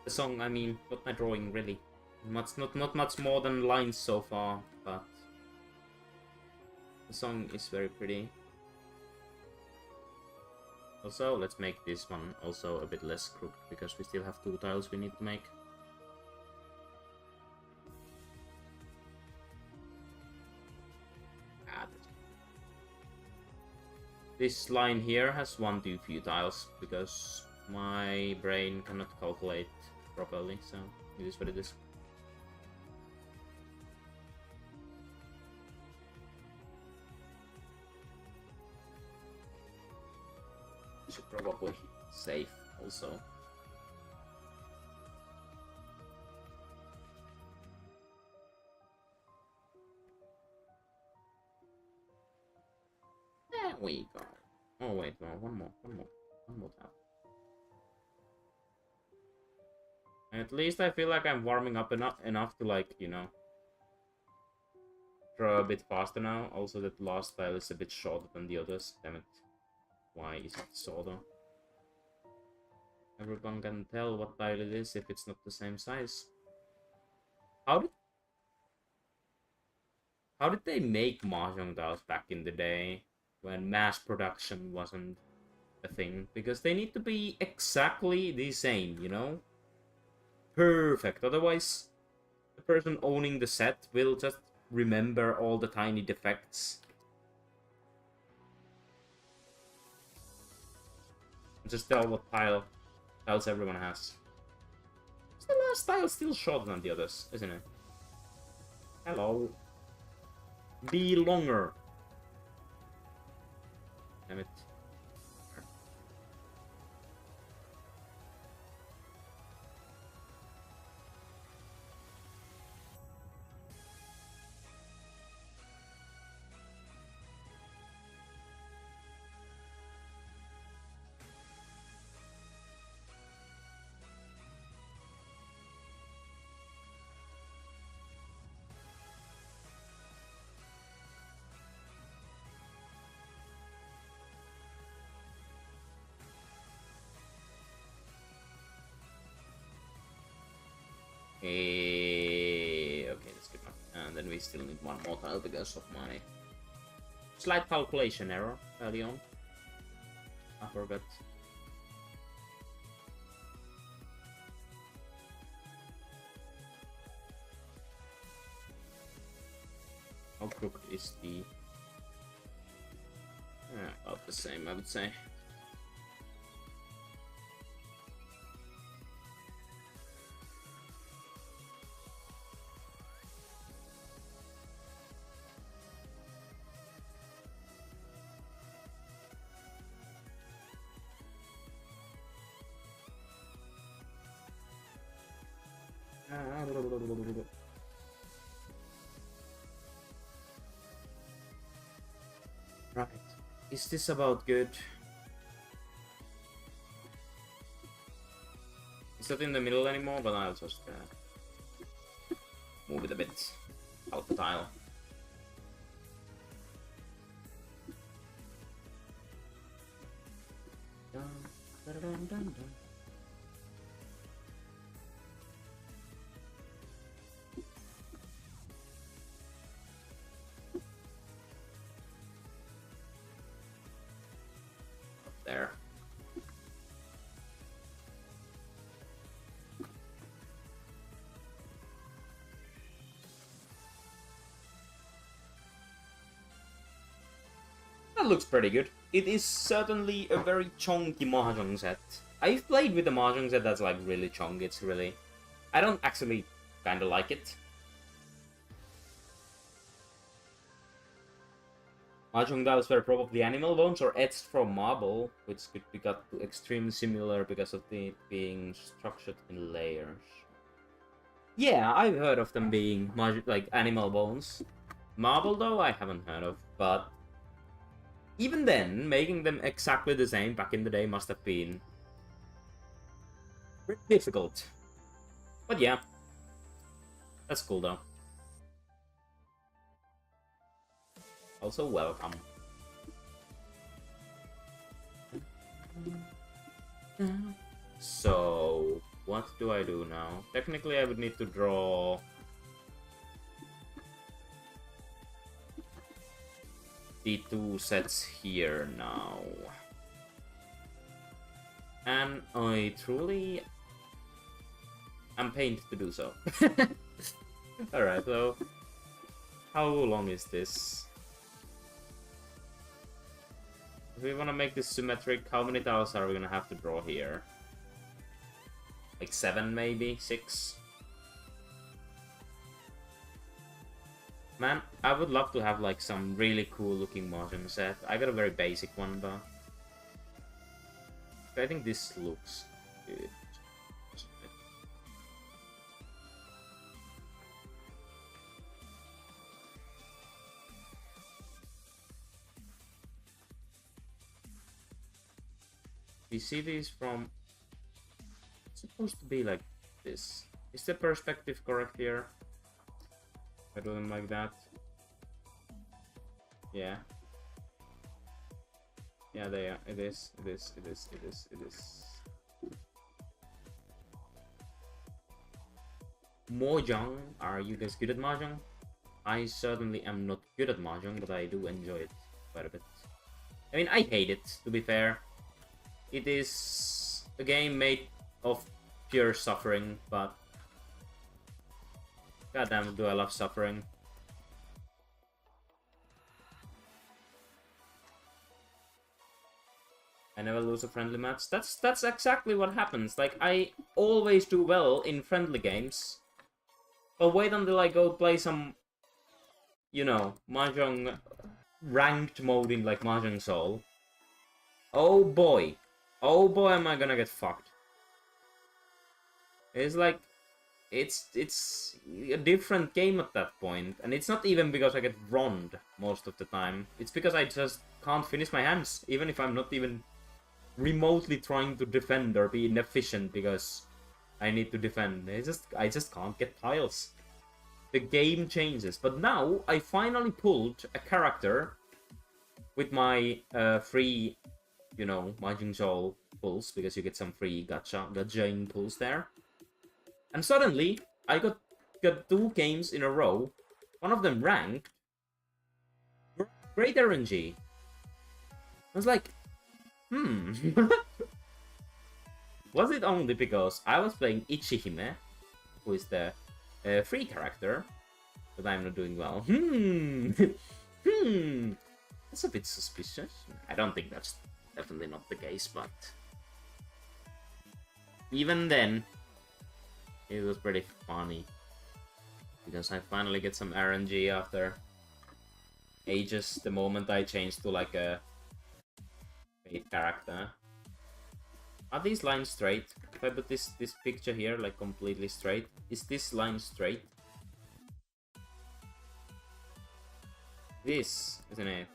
The song, I mean, not my drawing really. Not much more than lines so far, but the song is very pretty. Also, let's make this one also a bit less crooked, because we still have 2 tiles we need to make. This line here has 1 too few tiles, because my brain cannot calculate properly, so it is what it is. Should probably save also. There we go. Oh wait, no, one more tap. At least I feel like I'm warming up enough to, like, you know, draw a bit faster now. Also, that last tile is a bit shorter than the others. Damn it. Why is it so though? Everyone can tell what tile it is if it's not the same size. How did they make mahjong tiles back in the day when mass production wasn't a thing? Because they need to be exactly the same, you know? Perfect. Otherwise, the person owning the set will just remember all the tiny defects. Just tell what tiles everyone has. Is the last tile still shorter than the others, isn't it? Hello. Be longer. Damn it. Okay, that's good enough. And then we still need 1 more tile because of my slight calculation error early on. I forgot. How crooked is the... about the same, I would say. Right. Is this about good? It's not in the middle anymore, but I'll just move it a bit out the tile. Dun, dun, dun, dun, dun. there. That looks pretty good. It is certainly a very chunky mahjong set. I've played with a mahjong set that's like really chunky. It's really... I don't actually kind of like it. Mahjong dials were probably animal bones or etched from marble, which could be got to extremely similar because of the being structured in layers. Yeah, I've heard of them being like animal bones. Marble though, I haven't heard of, but even then, making them exactly the same back in the day must have been pretty difficult. But yeah, that's cool though. Also welcome. So, what do I do now? Technically, I would need to draw... the two sets here now. And I truly am pained to do so. Alright, so... how long is this? If we want to make this symmetric, how many tiles are we going to have to draw here? Like 7 maybe? 6? Man, I would love to have like some really cool looking mahjong set. I got a very basic one though. I think this looks good. We see these from... it's supposed to be like this. Is the perspective correct here? I do them like that. Yeah. Yeah, they are. It is. It is. It is. It is. It is. Mahjong. Are you guys good at mahjong? I certainly am not good at mahjong, but I do enjoy it quite a bit. I mean, I hate it, to be fair. It is a game made of pure suffering, but goddamn, do I love suffering. I never lose a friendly match. That's exactly what happens. Like, I always do well in friendly games. But wait until I go play some, you know, mahjong ranked mode in like Mahjong Soul. Oh boy. Oh boy, am I gonna get fucked. It's like... It's a different game at that point, and it's not even because I get wronged most of the time. It's because I just can't finish my hands, even if I'm not even remotely trying to defend or be inefficient because I need to defend. I just can't get tiles. The game changes. But now I finally pulled a character with my free, you know, Mahjong Soul pulls, because you get some free gacha pulls there. And suddenly, I got 2 games in a row, one of them ranked, great RNG. I was like, was it only because I was playing Ichihime, who is the free character, that I'm not doing well? That's a bit suspicious. I don't think that's definitely not the case, but... even then, it was pretty funny. Because I finally get some RNG after ages, the moment I changed to like a paid character. Are these lines straight? If I put this picture here like completely straight, is this line straight? This, isn't it?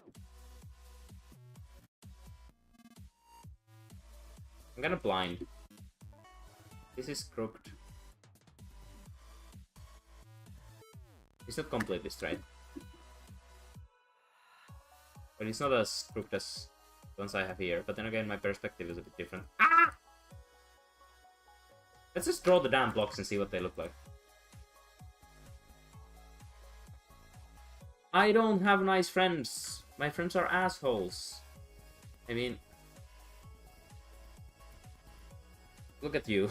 I'm kinda blind. This is crooked. It's not completely straight. But it's not as crooked as the ones I have here. But then again, my perspective is a bit different. Ah! Let's just draw the damn blocks and see what they look like. I don't have nice friends. My friends are assholes. I mean... Look at you.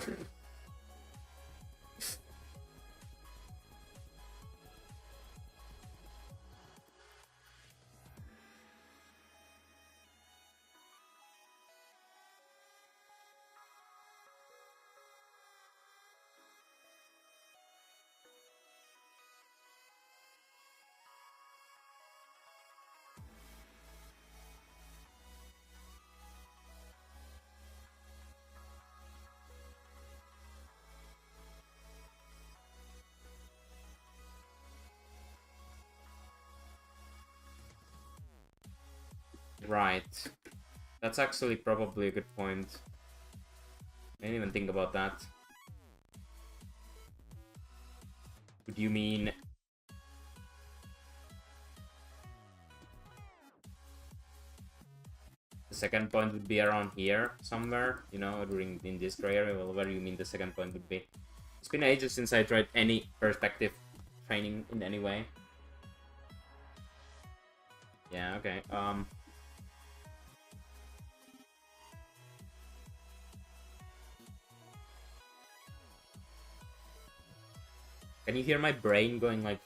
Right. That's actually probably a good point. I didn't even think about that. Would you mean... the second point would be around here, somewhere, you know, during in this gray area? Well, where do you mean the second point would be? It's been ages since I tried any perspective training in any way. Yeah, okay, can you hear my brain going like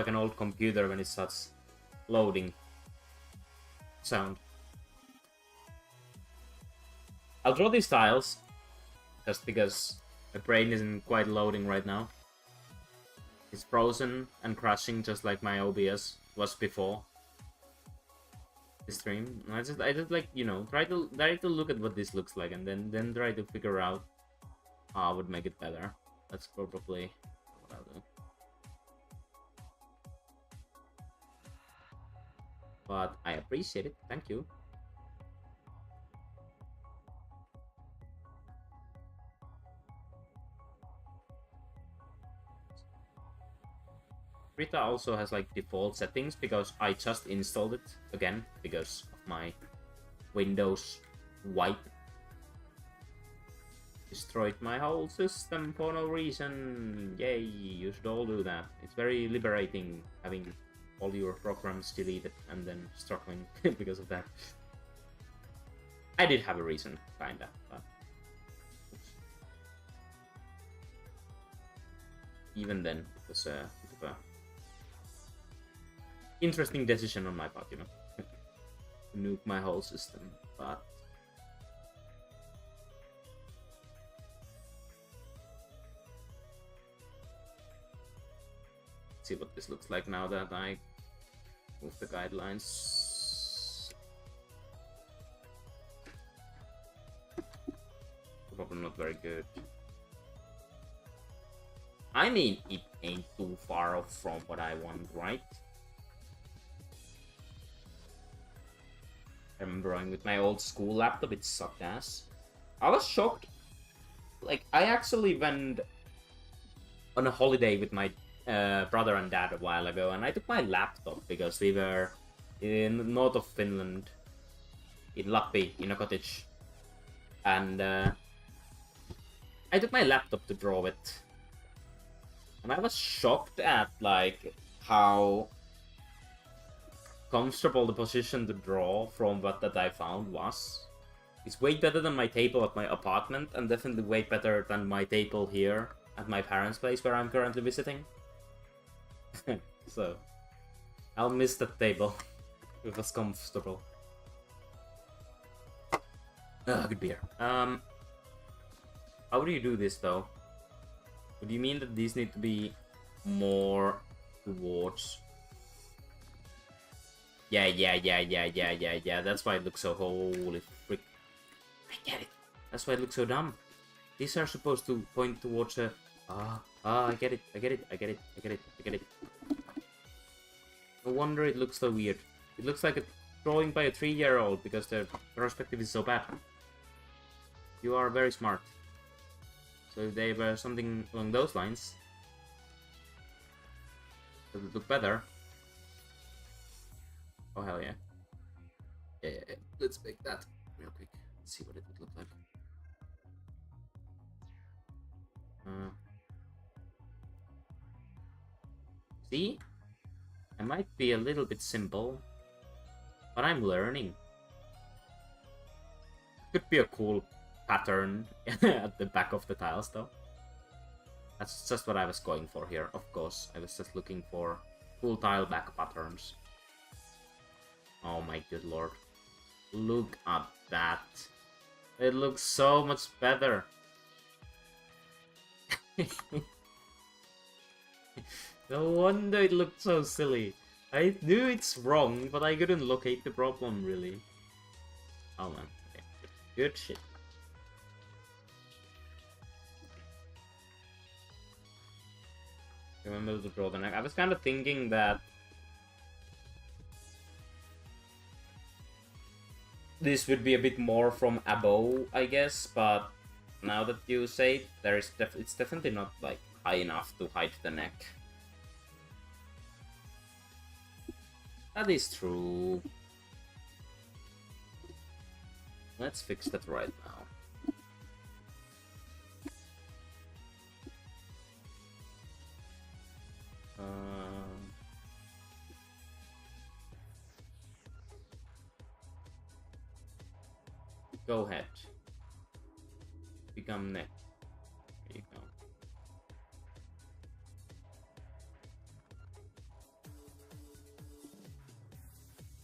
an old computer when it starts loading sound? I'll draw these tiles just because my brain isn't quite loading right now. It's frozen and crashing just like my OBS was before the stream. I just like, you know, try to look at what this looks like and then try to figure out how I would make it better. That's probably what I'll do. But I appreciate it. Thank you. Rita also has like default settings because I just installed it again because of my Windows wipe. Destroyed my whole system for no reason. Yay, you should all do that. It's very liberating having all your programs deleted and then struggling because of that. I did have a reason, kinda, but even then it was a bit of a interesting decision on my part, you know. To nuke my whole system, but see what this looks like now that I move the guidelines. Probably not very good. I mean, it ain't too far off from what I want, right? I remember going with my old school laptop, it sucked ass. I was shocked. Like, I actually went on a holiday with my brother and dad a while ago, and I took my laptop because we were in the north of Finland, in Lappi, in a cottage, and I took my laptop to draw it, and I was shocked at like how comfortable the position to draw from what that I found was. It's way better than my table at my apartment, and definitely way better than my table here at my parents' place where I'm currently visiting. So, I'll miss that table. It was comfortable. Good beer. How do you do this though? Would you mean that these need to be more towards? Yeah. That's why it looks so holy frick. I get it. That's why it looks so dumb. These are supposed to point towards a. I get it. I get it. No wonder it looks so weird. It looks like a drawing by a 3-year-old because the perspective is so bad. You are very smart. So if they were something along those lines, does it look better? Oh hell yeah. Yeah. Let's make that real quick. Let's see what it would look like. See? I might be a little bit simple, but I'm learning. Could be a cool pattern at the back of the tiles, though. That's just what I was going for here, of course. I was just looking for cool tile back patterns. Oh my good lord. Look at that. It looks so much better. No wonder it looked so silly. I knew it's wrong, but I couldn't locate the problem, really. Oh man, okay. Good shit. Remember to draw the neck. I was kind of thinking that this would be a bit more from above, I guess, but now that you say it, it's definitely not like high enough to hide the neck. That is true. Let's fix that right now. Go ahead. Become neck. There you go.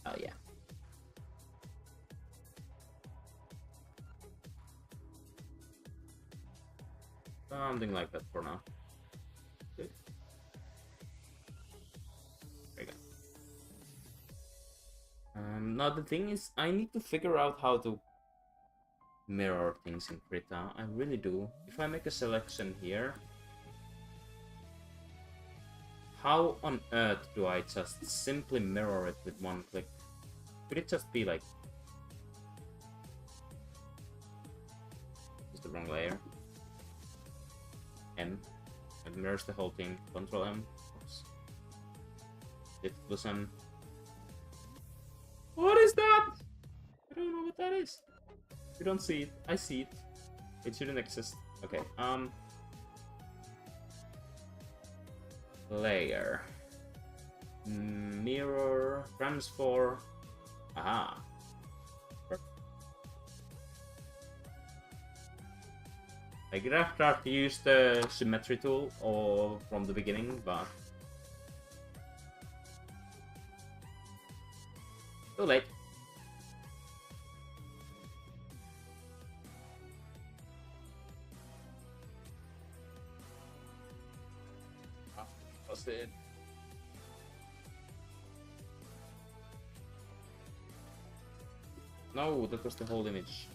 Oh yeah. Something like that for now. Good. There you go. Now the thing is, I need to figure out how to mirror things in Krita. I really do. If I make a selection here, how on earth do I just simply mirror it with one click? Could it just be like... It's the wrong layer. M. It mirrors the whole thing. Control M. Oops. Shift plus M. What is that? I don't know what that is. You don't see it. I see it. It shouldn't exist. Okay, layer. Mirror. Transform. Aha. I could have tried to use the symmetry tool or from the beginning, but too late. Was it? No, that was the whole image.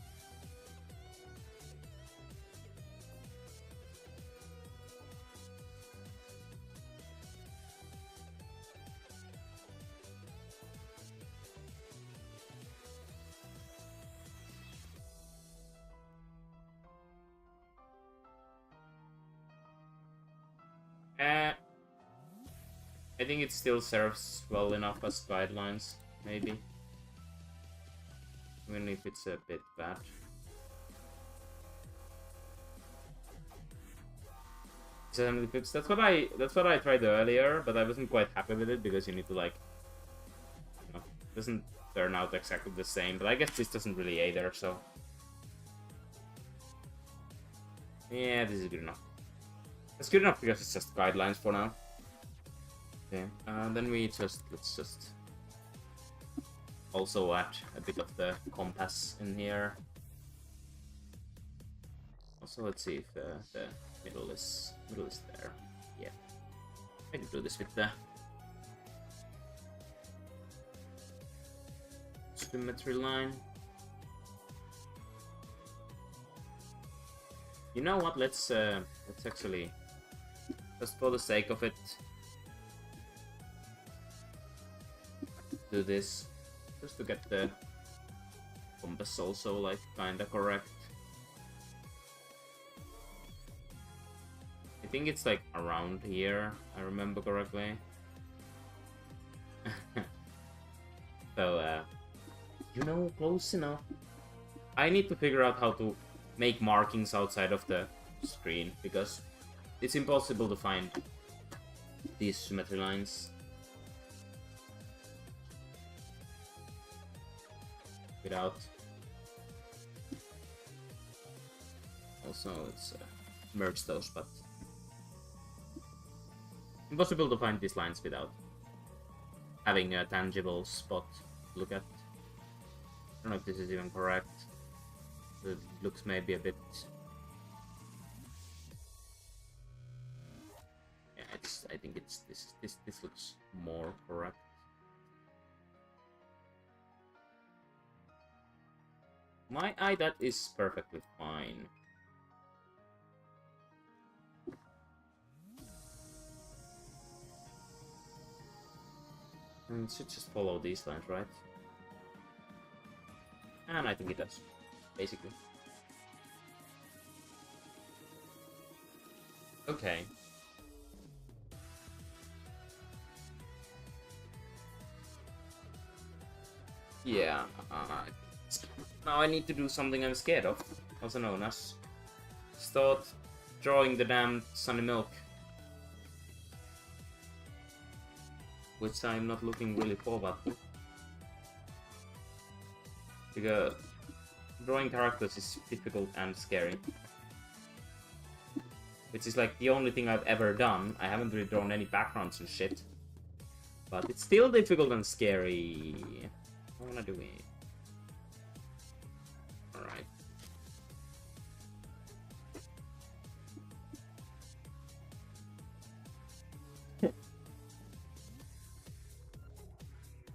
I think it still serves well enough as guidelines, maybe. Even if it's a bit bad. That's what I tried earlier, but I wasn't quite happy with it because you need to like, you know, it doesn't turn out exactly the same. But I guess this doesn't really either, so yeah, this is good enough. It's good enough because it's just guidelines for now. Okay, then let's just also add a bit of the compass in here. Also, let's see if the middle is there. Yeah, I can do this with the symmetry line. You know what? Let's actually, just for the sake of it, do this just to get the compass also like kinda correct. I think it's like around here, I remember correctly. So you know, close enough. I need to figure out how to make markings outside of the screen because it's impossible to find these symmetry lines without Also, it's merge those, but impossible to find these lines without having a tangible spot to look at. I don't know if this is even correct. It looks maybe a bit. Yeah, I think it's this looks more correct. My eye, that is perfectly fine. And it should just follow these lines, right? And I think it does, basically. Okay. Yeah. Now I need to do something I'm scared of, also known as start drawing the damn sunny milk. Which I'm not looking really forward to. Because drawing characters is difficult and scary. Which is like the only thing I've ever done. I haven't really drawn any backgrounds and shit. But it's still difficult and scary. I wanna do it. Alright.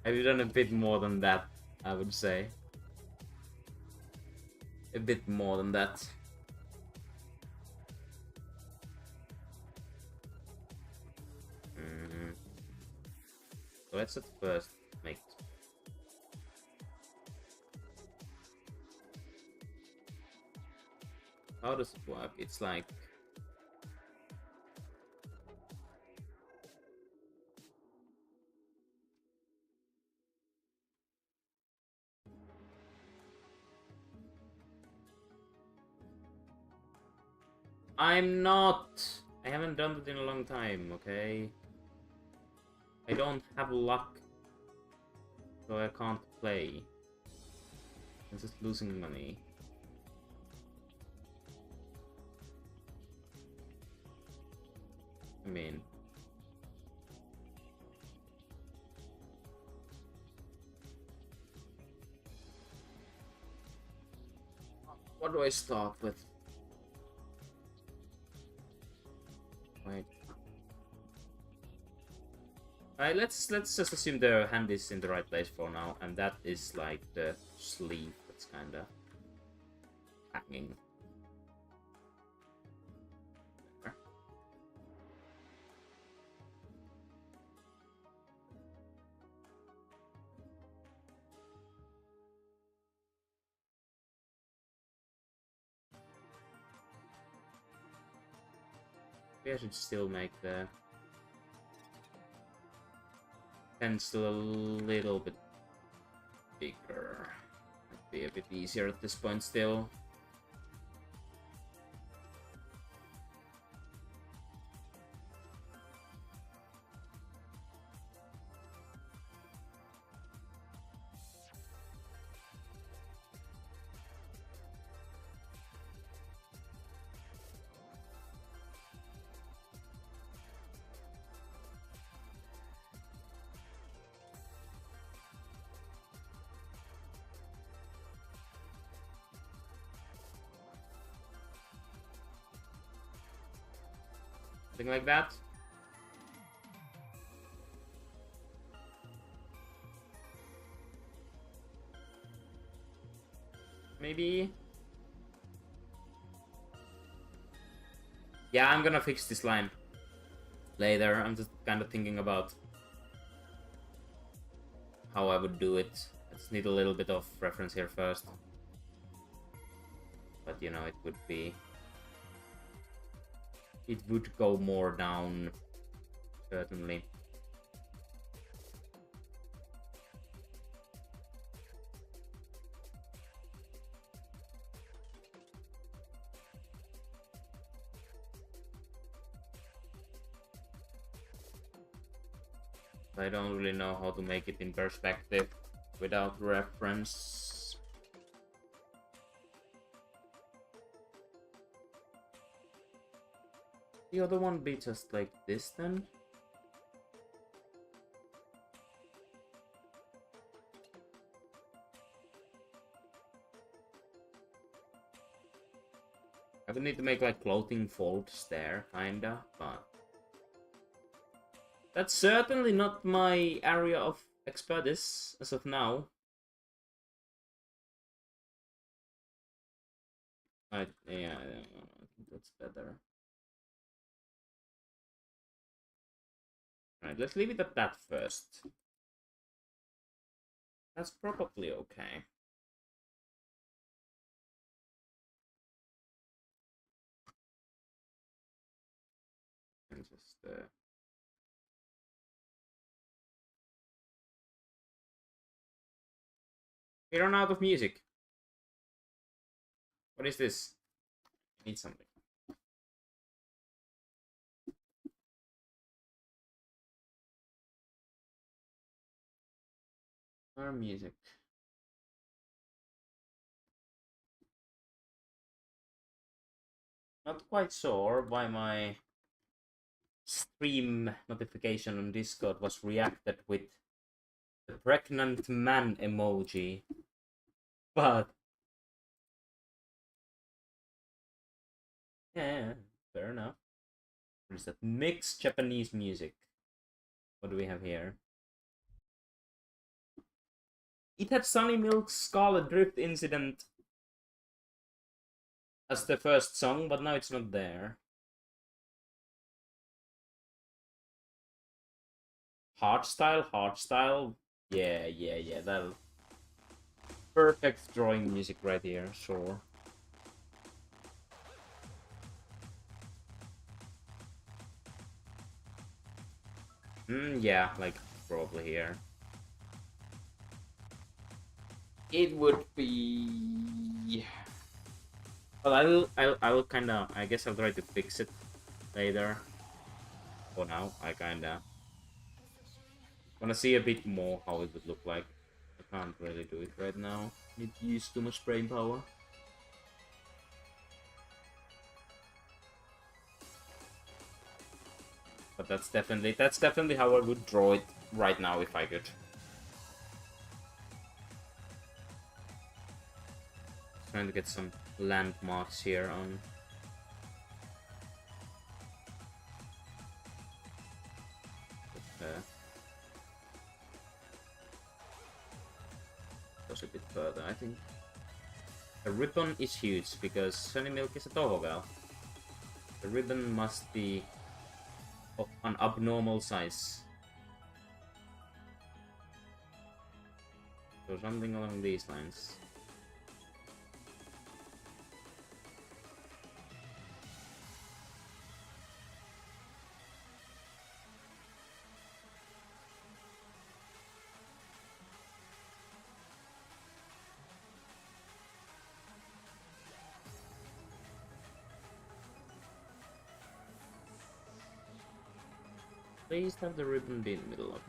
I've done a bit more than that, I would say. A bit more than that. So let's at first make it. How does it work? It's like I'm not. I haven't done it in a long time, okay? I don't have luck, so I can't play. I'm just losing money. I mean, what do I start with? Wait. Alright, let's just assume the hand is in the right place for now, and that is like the sleeve that's kinda hanging. There. Maybe I should still make the pencil a little bit bigger. Might be a bit easier at this point still. Something like that. Maybe. Yeah, I'm gonna fix this line later. I'm just kind of thinking about how I would do it. I just need a little bit of reference here first. But you know, it would be... It would go more down, certainly. I don't really know how to make it in perspective without reference. the other one be just like this then? I would need to make like clothing folds there, kinda, but that's certainly not my area of expertise as of now. Yeah, I think that's better. Right, let's leave it at that first. That's probably okay. And just we run out of music. What is this? I need something. More music. Not quite sure why my stream notification on Discord was reacted with the pregnant man emoji. But yeah, fair enough. What is that? Mixed Japanese music. What do we have here? It had Sunny Milk's Scarlet Drift Incident as the first song, but now it's not there. Hardstyle. Yeah. That'll perfect drawing music right here, sure. Yeah, like probably here. It would be. Well, I'll kind of. I guess I'll try to fix it later. For now, I kind of wanna see a bit more how it would look like. I can't really do it right now. Need to use too much brain power. But that's definitely how I would draw it right now if I could. Trying to get some landmarks here on. Goes a bit further, I think. The ribbon is huge because Sunny Milk is a Touhou girl. The ribbon must be of an abnormal size. So something along these lines. Please have the ribbon be in the middle, okay?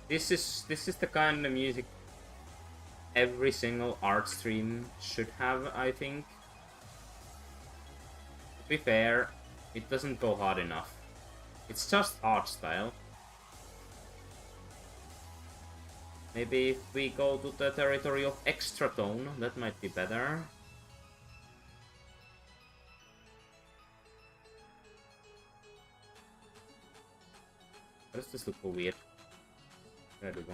This is the kind of music every single art stream should have, I think. To be fair, it doesn't go hard enough. It's just art style. Maybe if we go to the territory of extra tone, that might be better. Why does this look so weird? Where do we go?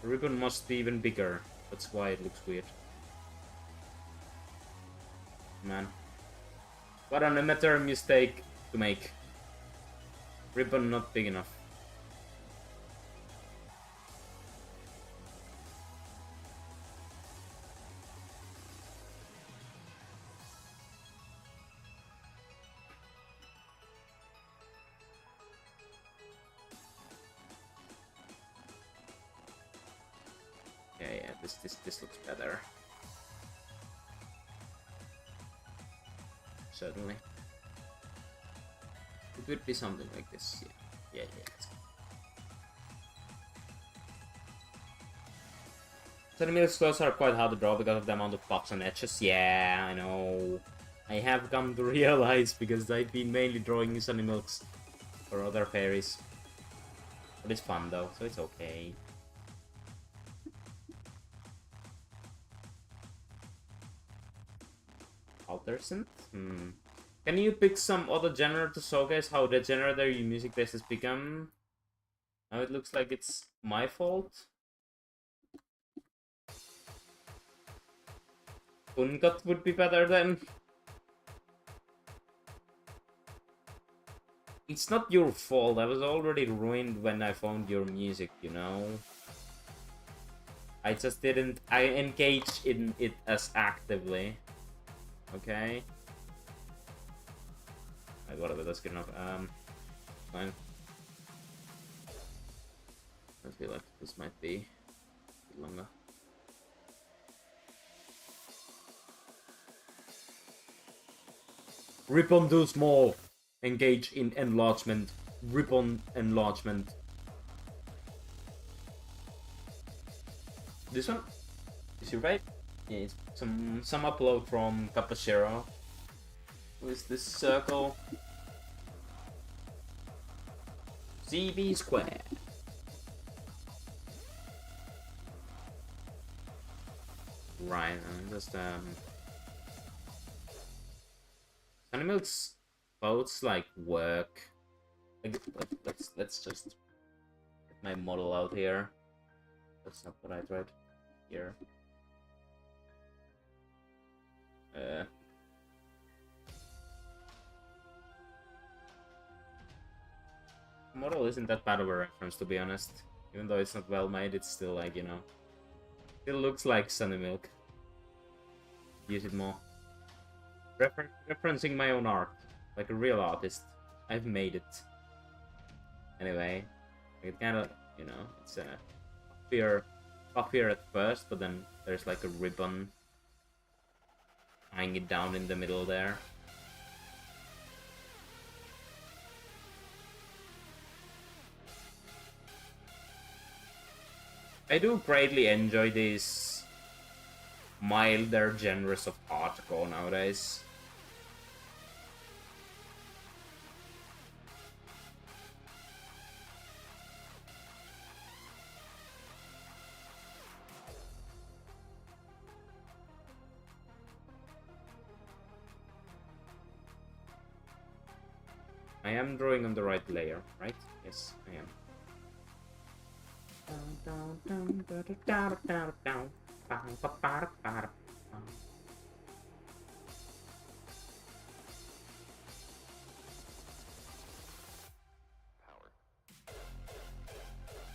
The ribbon must be even bigger. That's why it looks weird. Man. What an amateur mistake to make. Ribbon not big enough. This looks better. Certainly. It would be something like this. Yeah. Let's go. Sunny clothes are quite hard to draw because of the amount of pops and edges. Yeah, I know. I have come to realize because I've been mainly drawing Sunny Milks for other fairies. But it's fun though, so it's okay. Altersent? Can you pick some other genre to showcase how degenerate your music taste has become? Now it looks like it's my fault. Uncut would be better then. It's not your fault, I was already ruined when I found your music, you know? I just didn't... I engaged in it as actively. Okay? Alright, whatever, that's good enough. Fine. I feel like this might be a bit longer. Ribbon do small. Engage in enlargement. Ribbon enlargement. This one? Is it right? Yeah, it's some upload from Capacero. With this circle. CB square. Right, I'm just Animals boats like work. Let's just get my model out here. That's not what I tried here. Model isn't that bad of a reference, to be honest. Even though it's not well made, it's still like, you know, it looks like Sunny Milk. Use it more. Referencing my own art, like a real artist. I've made it. Anyway, it kind of, you know, it's puffier at first, but then there's like a ribbon tying it down in the middle there. I do greatly enjoy these milder genres of hardcore nowadays. I am drawing on the right layer, right? Yes, I am.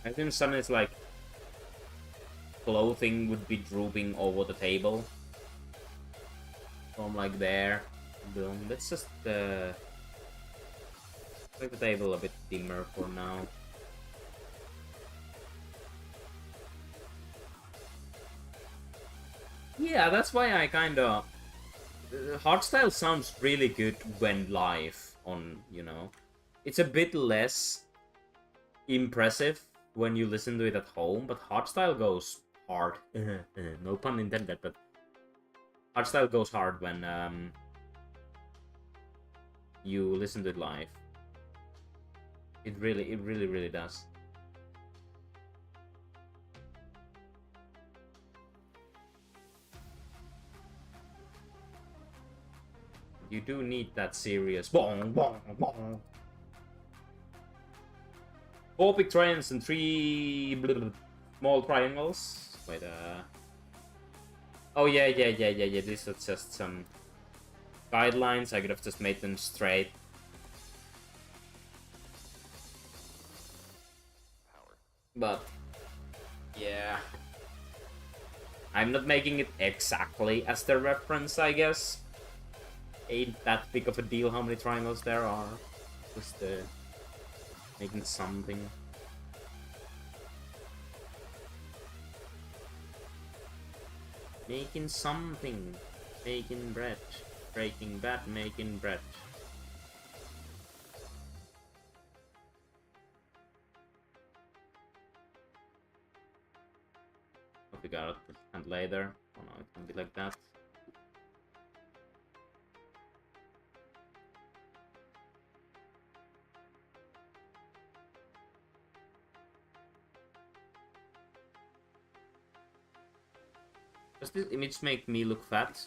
I think some is like clothing would be drooping over the table. From like there. Boom. Let's just make the table a bit dimmer for now. Yeah, that's why I kinda... Hardstyle sounds really good when live on, you know. It's a bit less impressive when you listen to it at home, but hardstyle goes hard. No pun intended, but hardstyle goes hard when you listen to it live. It really does. You do need that serious bong bong bong. 4 big triangles and 3 small triangles. Wait, oh yeah. These are just some guidelines. I could have just made them straight. But yeah, I'm not making it exactly as the reference, I guess. Ain't that big of a deal how many triangles there are. Just making something. Making something. Making bread. Breaking Bad, making bread. What we got? And later. Oh no, it can be like that. Does this image make me look fat?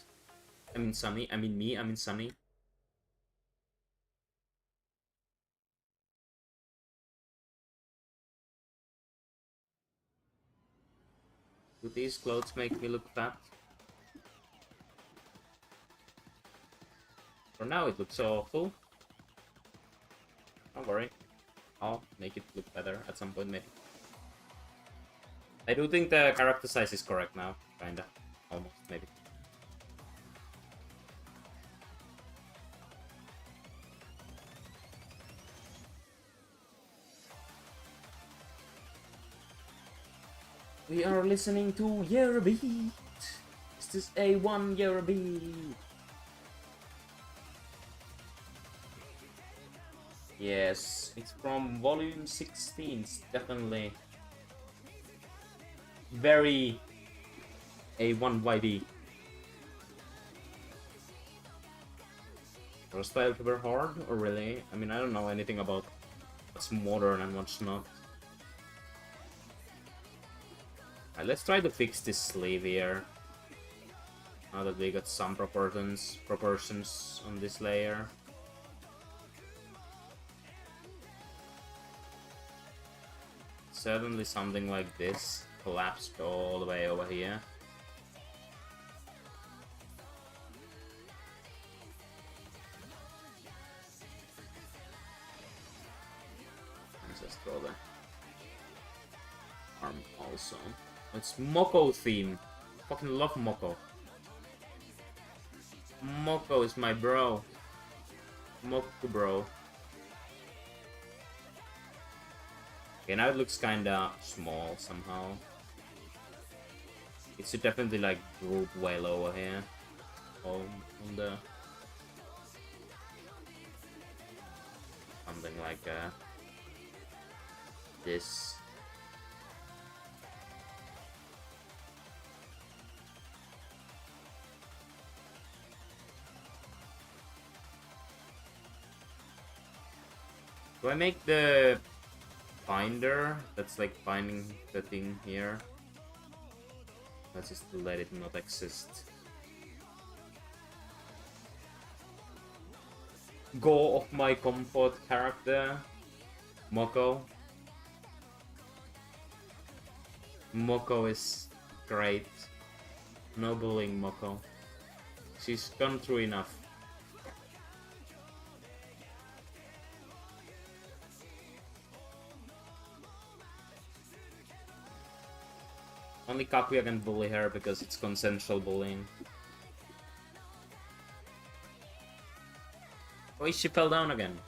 I mean Sunny. I mean me. I mean Sunny. Do these clothes make me look fat? For now it looks awful. Don't worry. I'll make it look better at some point maybe. I do think the character size is correct now. Kinda. Almost, maybe. We are listening to Eurobeat. Is this A1 Eurobeat? Yes, it's from volume 16. It's definitely very A1YB. Was VTuber hard or really? I mean, I don't know anything about what's modern and what's not. Alright, let's try to fix this sleeve here. Now that we got some proportions on this layer. Suddenly something like this collapsed all the way over here. Let's just throw the arm also. It's Moko theme. Fucking love Moko. Moko is my bro. Moko bro. Okay, now it looks kinda small somehow. It should definitely like group way lower here. On the something like this. Do I make the binder that's like binding the thing here? Let's just let it not exist. Go of my comfort character, Moko. Moko is great. No bullying, Moko. She's gone through enough. Only Kakuya can bully her because it's consensual bullying. Oh, she fell down again.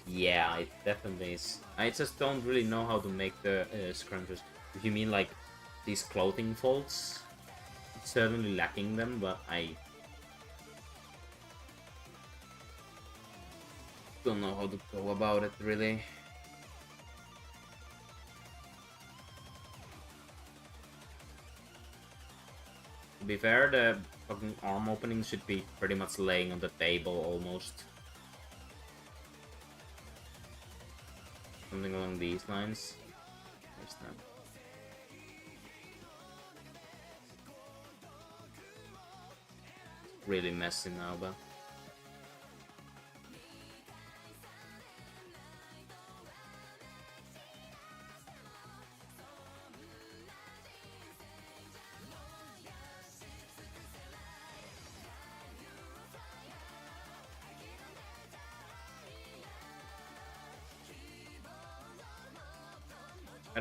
Yeah, it definitely is. I just don't really know how to make the scrunchies. If you mean like these clothing folds, it's certainly lacking them, but I don't know how to go about it really. To be fair, the fucking arm opening should be pretty much laying on the table almost. Something along these lines. There's that. Really messy now, but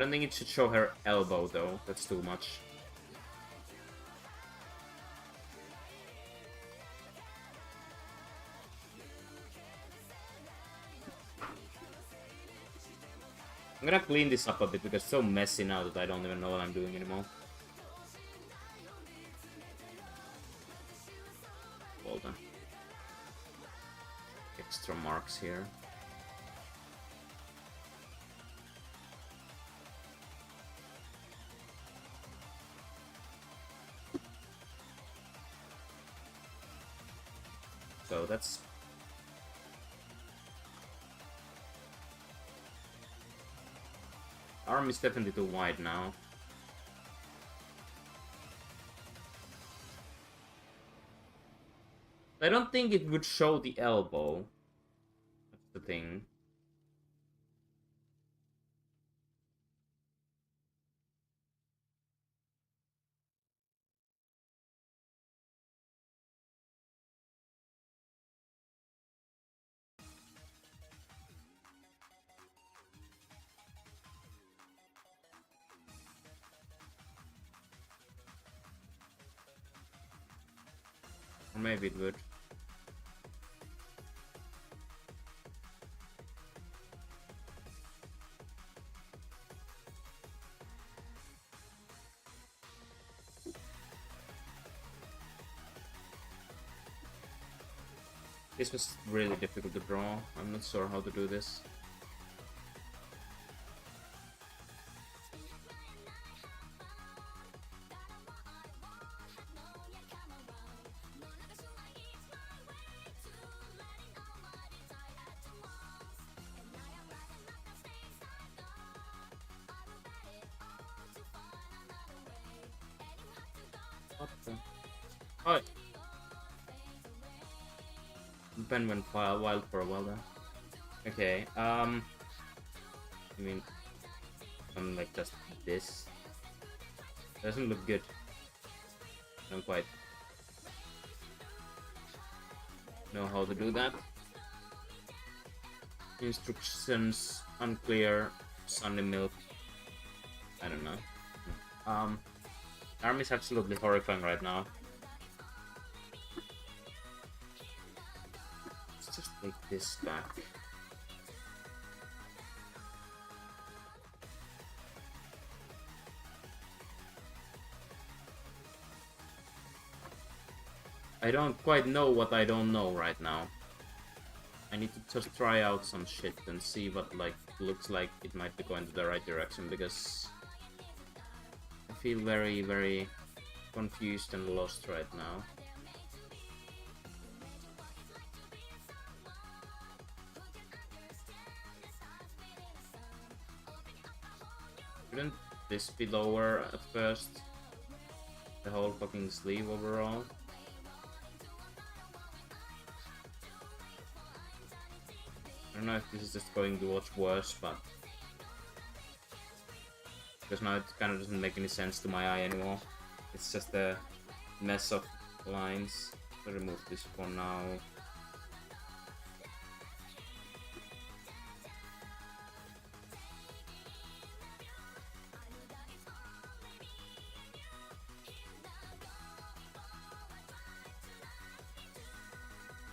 don't think it should show her elbow though, that's too much. I'm gonna clean this up a bit because it's so messy now that I don't even know what I'm doing anymore. Hold on. Extra marks here. So that's... Arm is definitely too wide now. I don't think it would show the elbow. That's the thing. Or maybe it would. This was really difficult to draw. I'm not sure how to do this. What the? Oh! The pen went wild for a while there. Okay, I mean, I'm like just this. Doesn't look good. Don't quite know how to do that. Instructions unclear. Sunny milk. I don't know. Arm is absolutely horrifying right now. Let's just take this back. I don't quite know what I don't know right now. I need to just try out some shit and see what like looks like it might be going to the right direction, because I feel very, very confused and lost right now. Shouldn't this be lower at first? The whole fucking sleeve overall? I don't know if this is just going to watch worse, but... because now it kind of doesn't make any sense to my eye anymore. It's just a mess of lines. I'll remove this for now.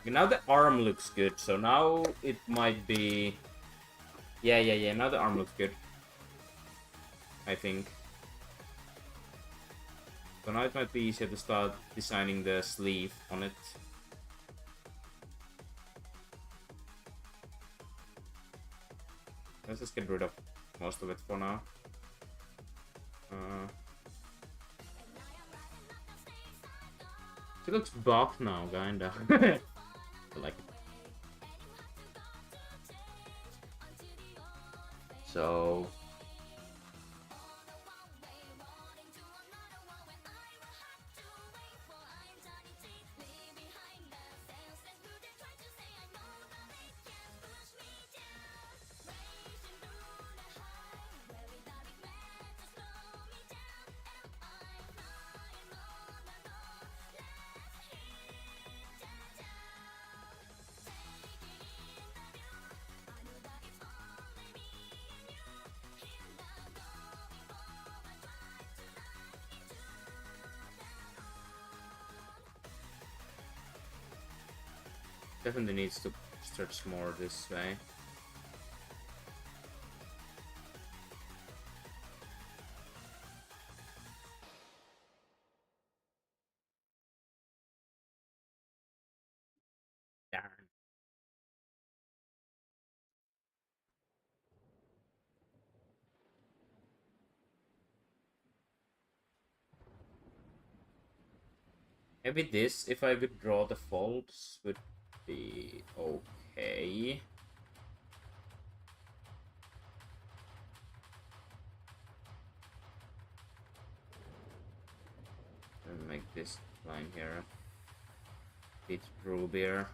Okay, now the arm looks good, so now it might be... Yeah, now the arm looks good. I think. So now it might be easier to start designing the sleeve on it. Let's just get rid of most of it for now. It looks buff now, kinda. I like it. So... Definitely needs to stretch more this way. Darn. Maybe this, if I could draw the folds, would be okay. And make this line here a bit rubier.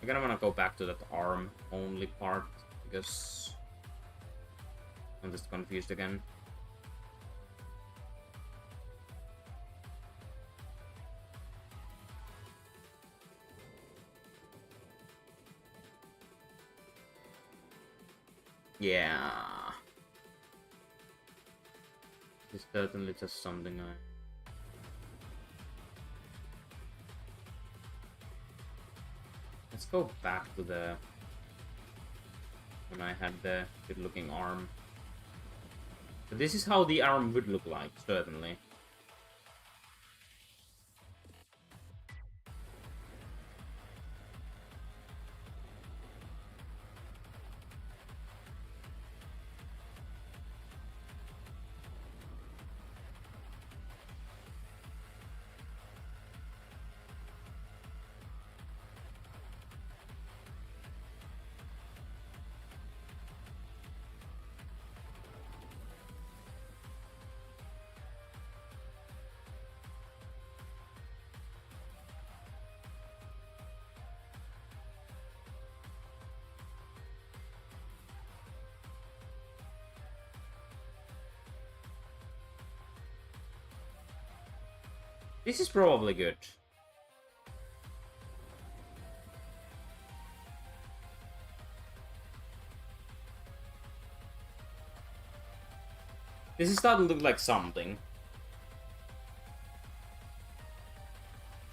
I'm gonna wanna go back to that arm only part because I'm just confused again. Yeah. It's certainly just something I... Let's go back to the... when I had the good looking arm. But this is how the arm would look like, certainly. This is probably good. This is starting to look like something.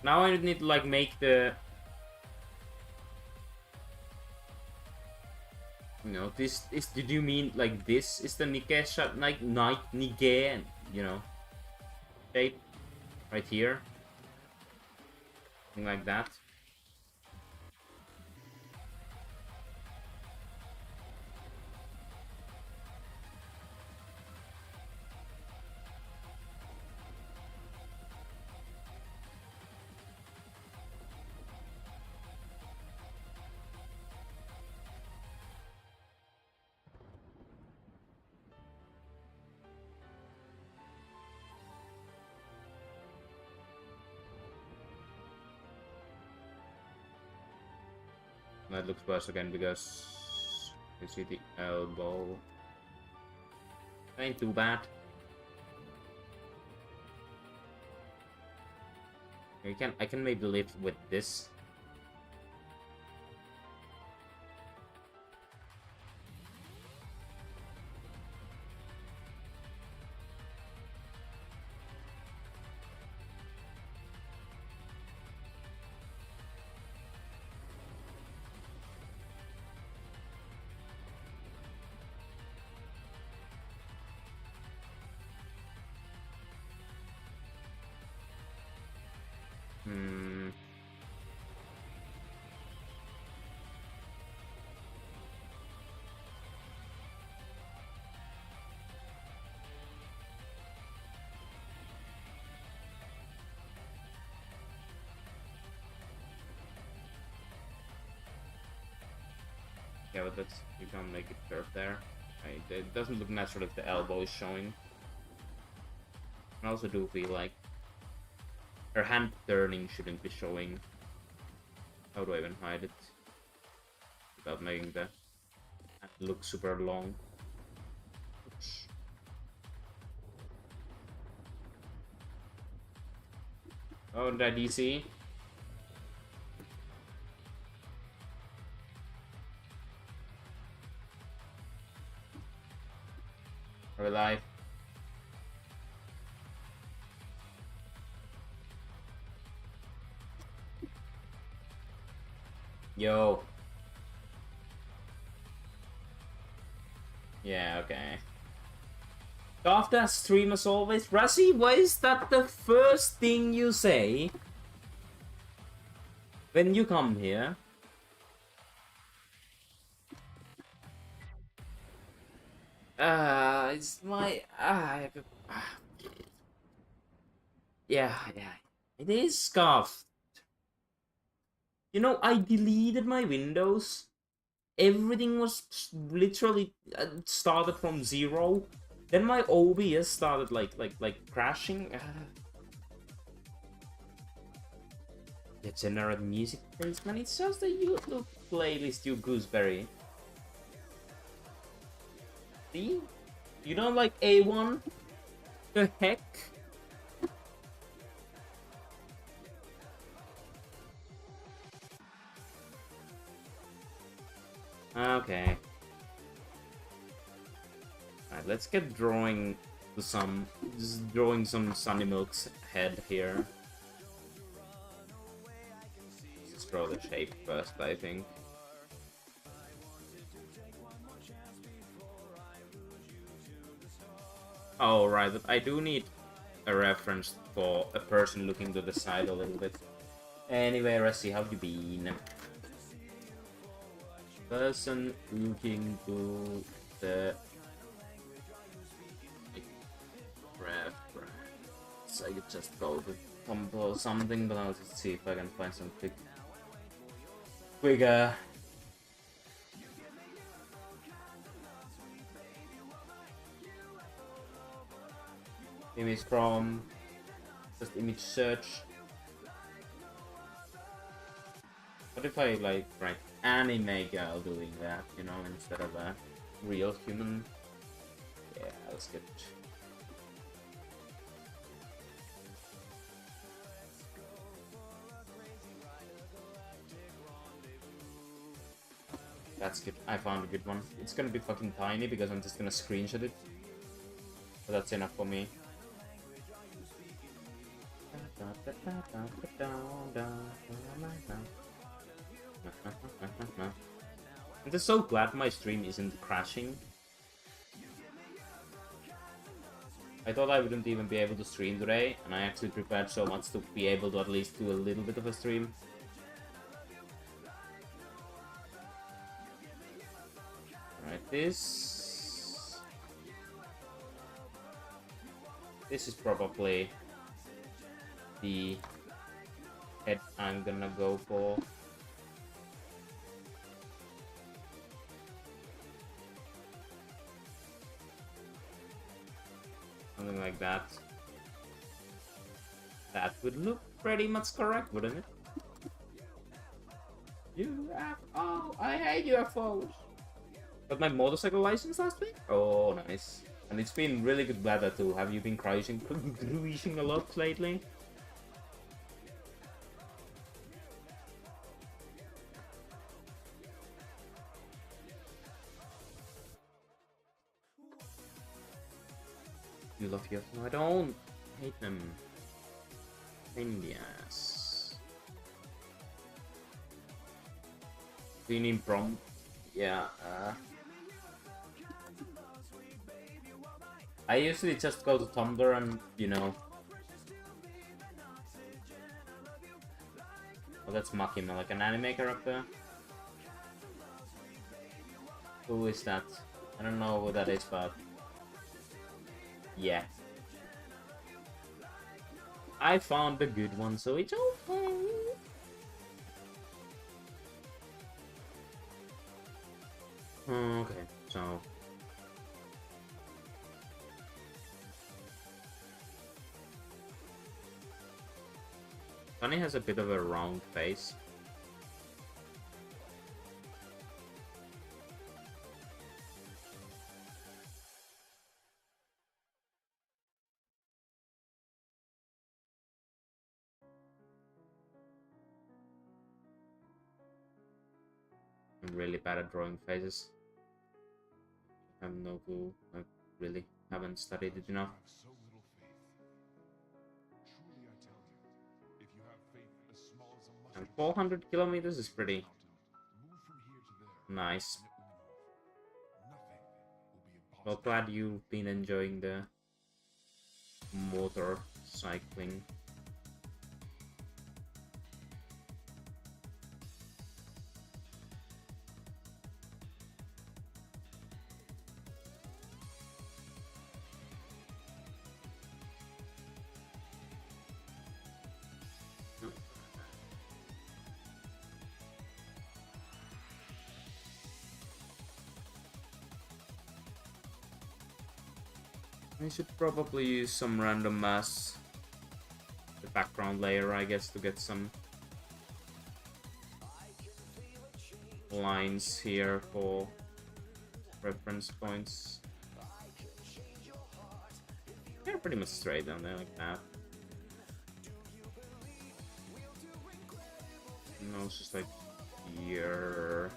Now I need to like make the... You know, this is... Did you mean like this is the Nikkei shot, like Nikkei, you know, shape? Right here. Something like that. That looks worse again because you see the elbow. Ain't too bad. I can maybe live with this. Yeah, but that's... You can't make it curve there. Right, it doesn't look natural if the elbow is showing. I also do feel like Her hand turning shouldn't be showing. How do I even hide it without making the hand look super long? Oops. Oh, did I DC? Are we live? Yo. Yeah, okay. After stream as always. Razzie, why is that the first thing you say when you come here? It's my... yeah. It is scuffed. You know, I deleted my Windows. Everything was literally started from 0. Then my OBS started like crashing. The general music placement. It's just a YouTube playlist, you gooseberry. See? You don't like A1? The heck? Okay. Alright, let's get drawing some Sunny Milk's head here. Let's draw the shape first, I think. Oh, right, but I do need a reference for a person looking to the side a little bit. Anyway, Ressi, how you been? Person looking to the reference. I could just go to compose something, but I'll just see if I can find some quicker. Image from just image search. What if I like write anime girl doing that, you know, instead of a real human? Yeah, that's good. That's good. I found a good one. It's gonna be fucking tiny because I'm just gonna screenshot it. But that's enough for me. I'm just so glad my stream isn't crashing. I thought I wouldn't even be able to stream today, and I actually prepared so much to be able to at least do a little bit of a stream. Alright, this is probably the head I'm gonna go for. Something like that. That would look pretty much correct, wouldn't it? UFO! I hate UFOs! Got my motorcycle license last week? Oh, nice. And it's been really good weather too. Have you been cruising a lot lately? You love UFO? No, I don't. I hate them. Pain in the ass. Do you need prompt? Yeah, I usually just go to Tumblr and, you know... Oh, that's Makima, like an anime character. Who is that? I don't know who that is, but... yeah. I found the good one, so it's okay. Okay, so... Sunny has a bit of a round face. I'm really bad at drawing faces. I have no clue. I really haven't studied it enough. And 400 kilometers is pretty nice. Well, glad you've been enjoying the motorcycling. I should probably use some random mass, the background layer, I guess, to get some lines here for reference points. They're pretty much straight down there like that. No, it's just like here.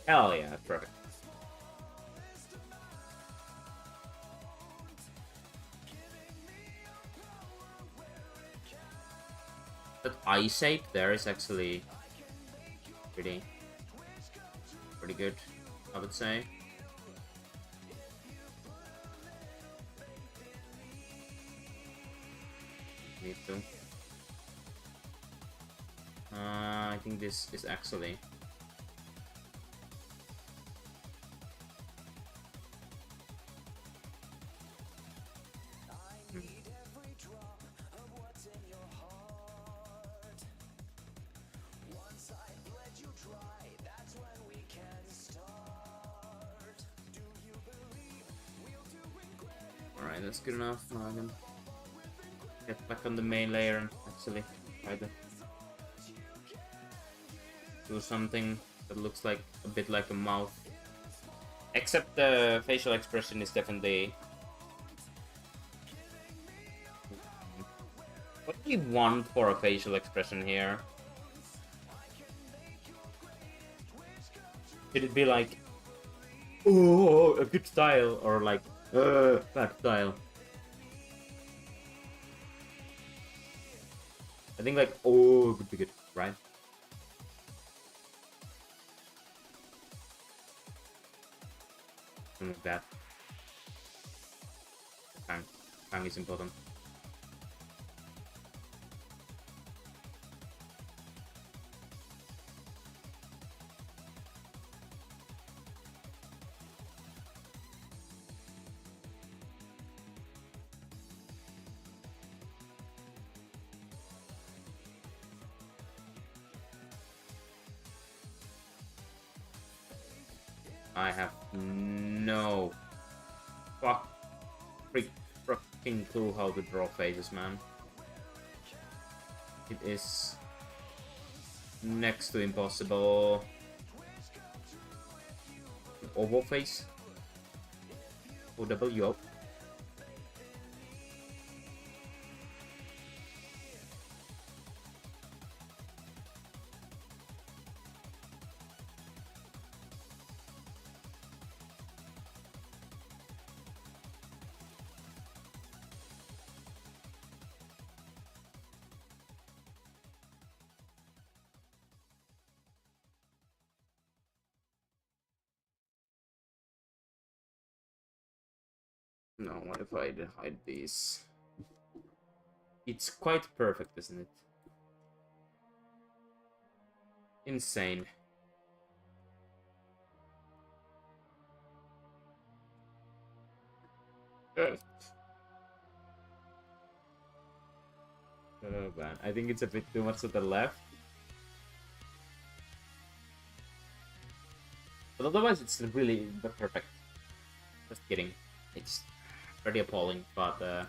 Hell yeah, perfect. That eye shape there is actually pretty good, I would say. Me too. I think this is actually Alright, that's good enough. Now I can get back on the main layer and actually try to do something that looks like a bit like a mouth. Except the facial expression is definitely... What do you want for a facial expression here? Should it be like, oh, a good style, or like, bad style? I think like, oh, would be good, right? Something like that. Fang is important. I have no freaking clue how to draw faces, man. It is next to impossible. Oval face. O-W-O. No, what if I hide these? It's quite perfect, isn't it? Insane. Oh man, I think it's a bit too much to the left. But otherwise it's really perfect. Just kidding. It's pretty appalling, but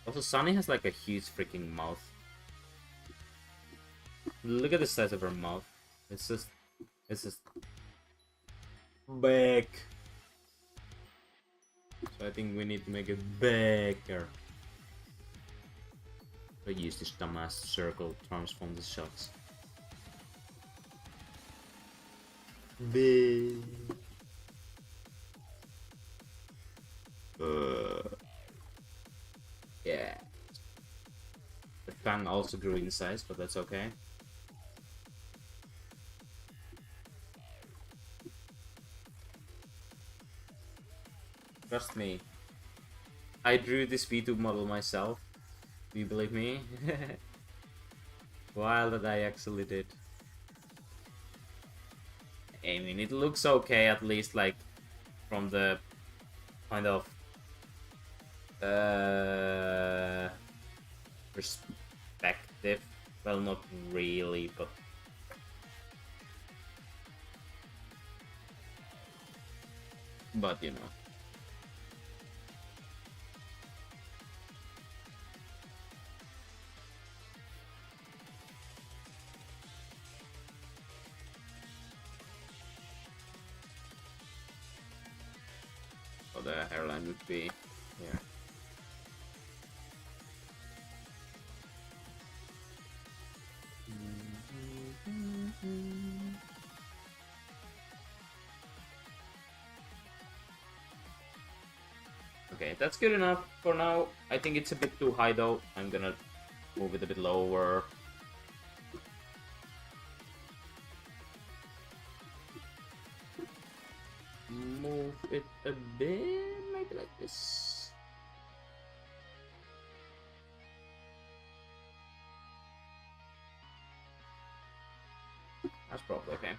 also Sunny has like a huge freaking mouth. Look at the size of her mouth. It's just big. So I think we need to make it bigger. I use this dumbass circle to transform the shots. Big. Yeah. The fang also grew in size, but that's okay. Trust me. I drew this VTuber model myself. Do you believe me? Wild that I actually did. I mean, it looks okay, at least, like, from the kind of perspective. Well, not really, but you know. So the hairline would be here. Okay, that's good enough for now. I think it's a bit too high though. I'm gonna move it a bit lower. Move it a bit, maybe like this. That's probably okay.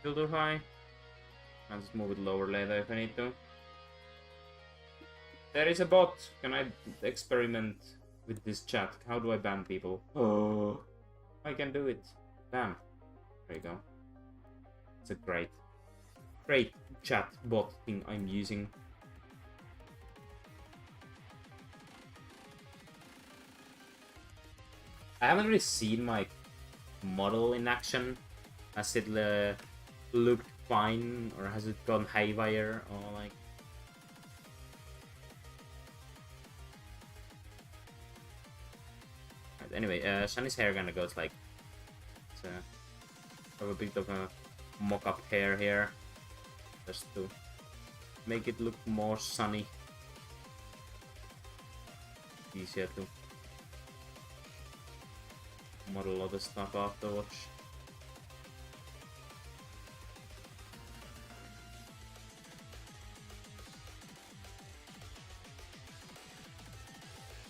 Still too high. I'll just move it lower later if I need to. There is a bot. Can I experiment with this chat? How do I ban people? Oh, I can do it. Bam. There you go. It's a great chat bot thing I'm using. I haven't really seen my model in action. Has it looked fine, or has it gone haywire, or like? Right, anyway, Shani's hair gonna go like. Have a bit of a mock-up hair here, just to make it look more sunny. Easier to model other stuff afterwards.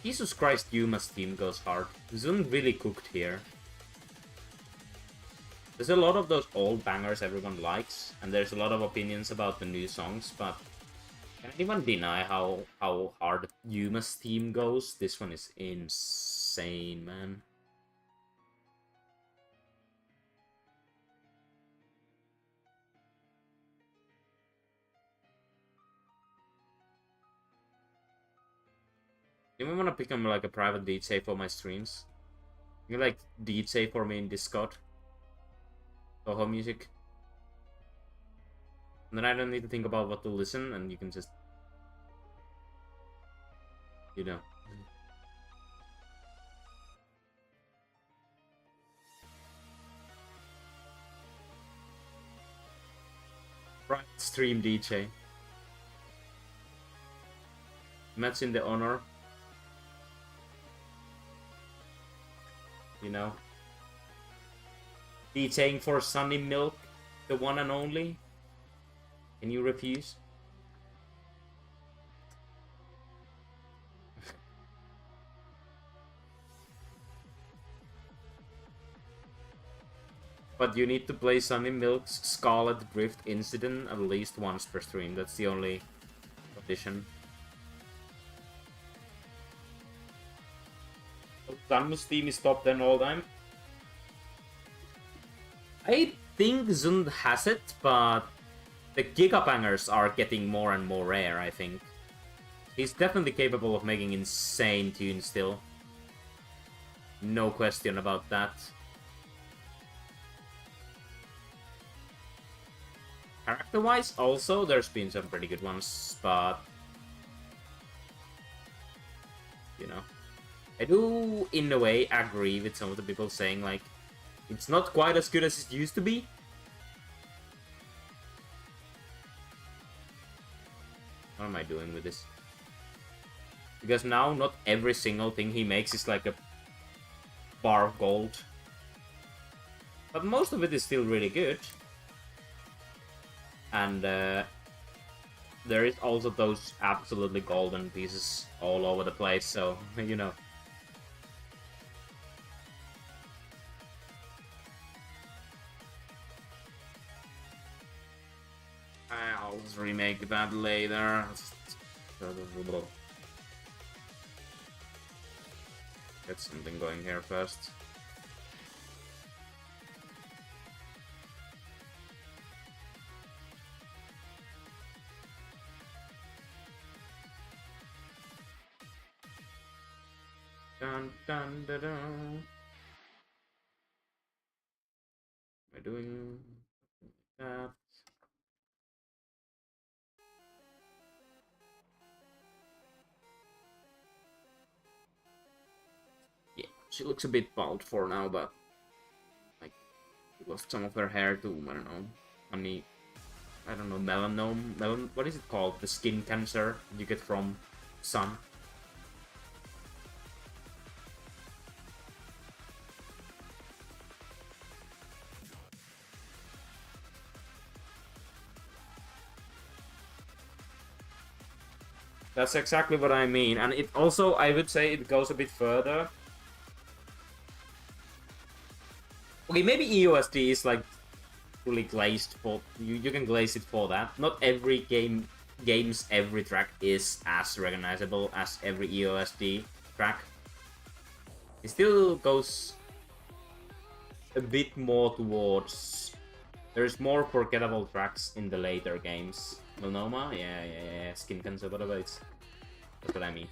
Jesus Christ, Yuma's team goes hard. Zun really cooked here. There's a lot of those old bangers everyone likes, and there's a lot of opinions about the new songs, but can anyone deny how hard Yuma's team goes? This one is insane, man. You might want to become like a private DJ for my streams. You can like DJ for me in Discord. Touhou music. And then I don't need to think about what to listen, and you can just, you know. Right, stream DJ. Imagine the honor. You know. DJing for Sunny Milk, the one and only. Can you refuse? But you need to play Sunny Milk's Scarlet Drift Incident at least once per stream. That's the only condition. Zanmu's team is top 10 all time. I think Zund has it, but the Gigabangers are getting more and more rare, I think. He's definitely capable of making insane tunes still. No question about that. Character-wise, also, there's been some pretty good ones, but... You know. I do, in a way, agree with some of the people saying, like, it's not quite as good as it used to be. What am I doing with this? Because now, not every single thing he makes is like a bar of gold. But most of it is still really good. And there is also those absolutely golden pieces all over the place, so, you know. I'll just remake that later. Get something going here first. Dun dun dun dun. Am I doing that? Yeah, she looks a bit bald for now, but like she lost some of her hair to, I don't know, I don't know, melanoma, what is it called? The skin cancer you get from sun. That's exactly what I mean, and it also, I would say, it goes a bit further. Okay, maybe EOSD is like fully glazed for you can glaze it for that. Not every game's every track is as recognizable as every EOSD track. It still goes a bit more towards there's more forgettable tracks in the later games. Melanoma? Yeah. Skin cancer, whatever it's. That's what I mean.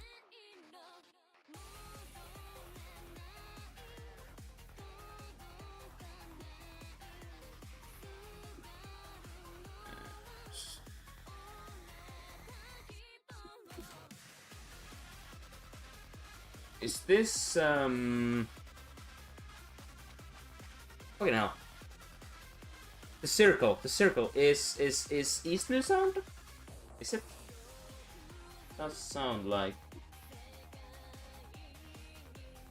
Is this okay now. The circle is East New Sound? Is it? Does sound like.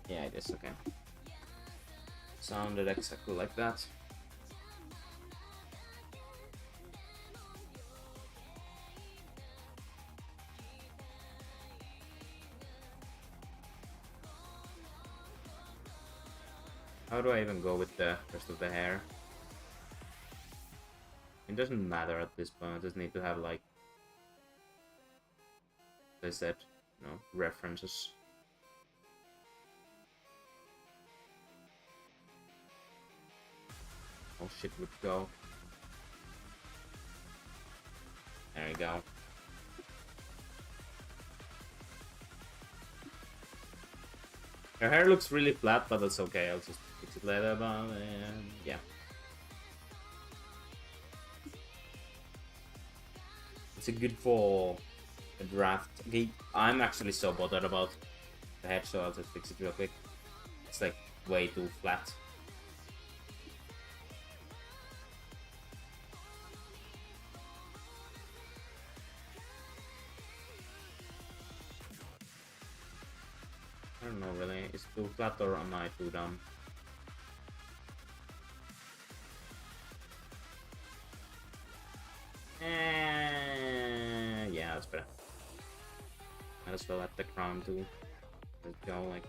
Yeah, it is, okay. Sounded exactly like that. How do I even go with the rest of the hair? It doesn't matter at this point, I just need to have, like, as I said, you know, references. Oh shit, would go. There you go. Her hair looks really flat, but that's okay, I'll just fix it later, but yeah. It's a good for a draft. Okay, I'm actually so bothered about the head, so I'll just fix it real quick. It's like way too flat. I don't know really, is it too flat or am I too dumb? Yeah, that's better. Might as well at the crown too. Let's go like.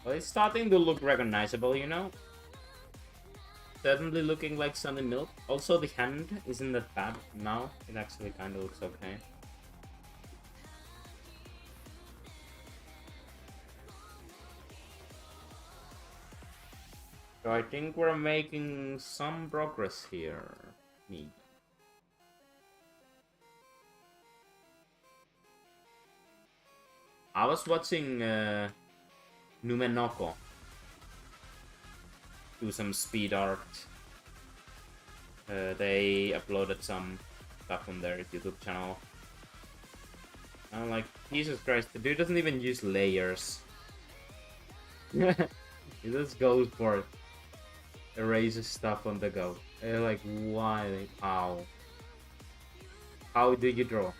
Well, it's starting to look recognizable, you know? Certainly looking like Sunny Milk. Also, the hand isn't that bad now. It actually kind of looks okay. So I think we're making some progress here. Neat. I was watching Numenoko do some speed art. They uploaded some stuff on their YouTube channel. I'm like, Jesus Christ, the dude doesn't even use layers. He just goes for it. Erases stuff on the go. They're like, why? How? How do you draw?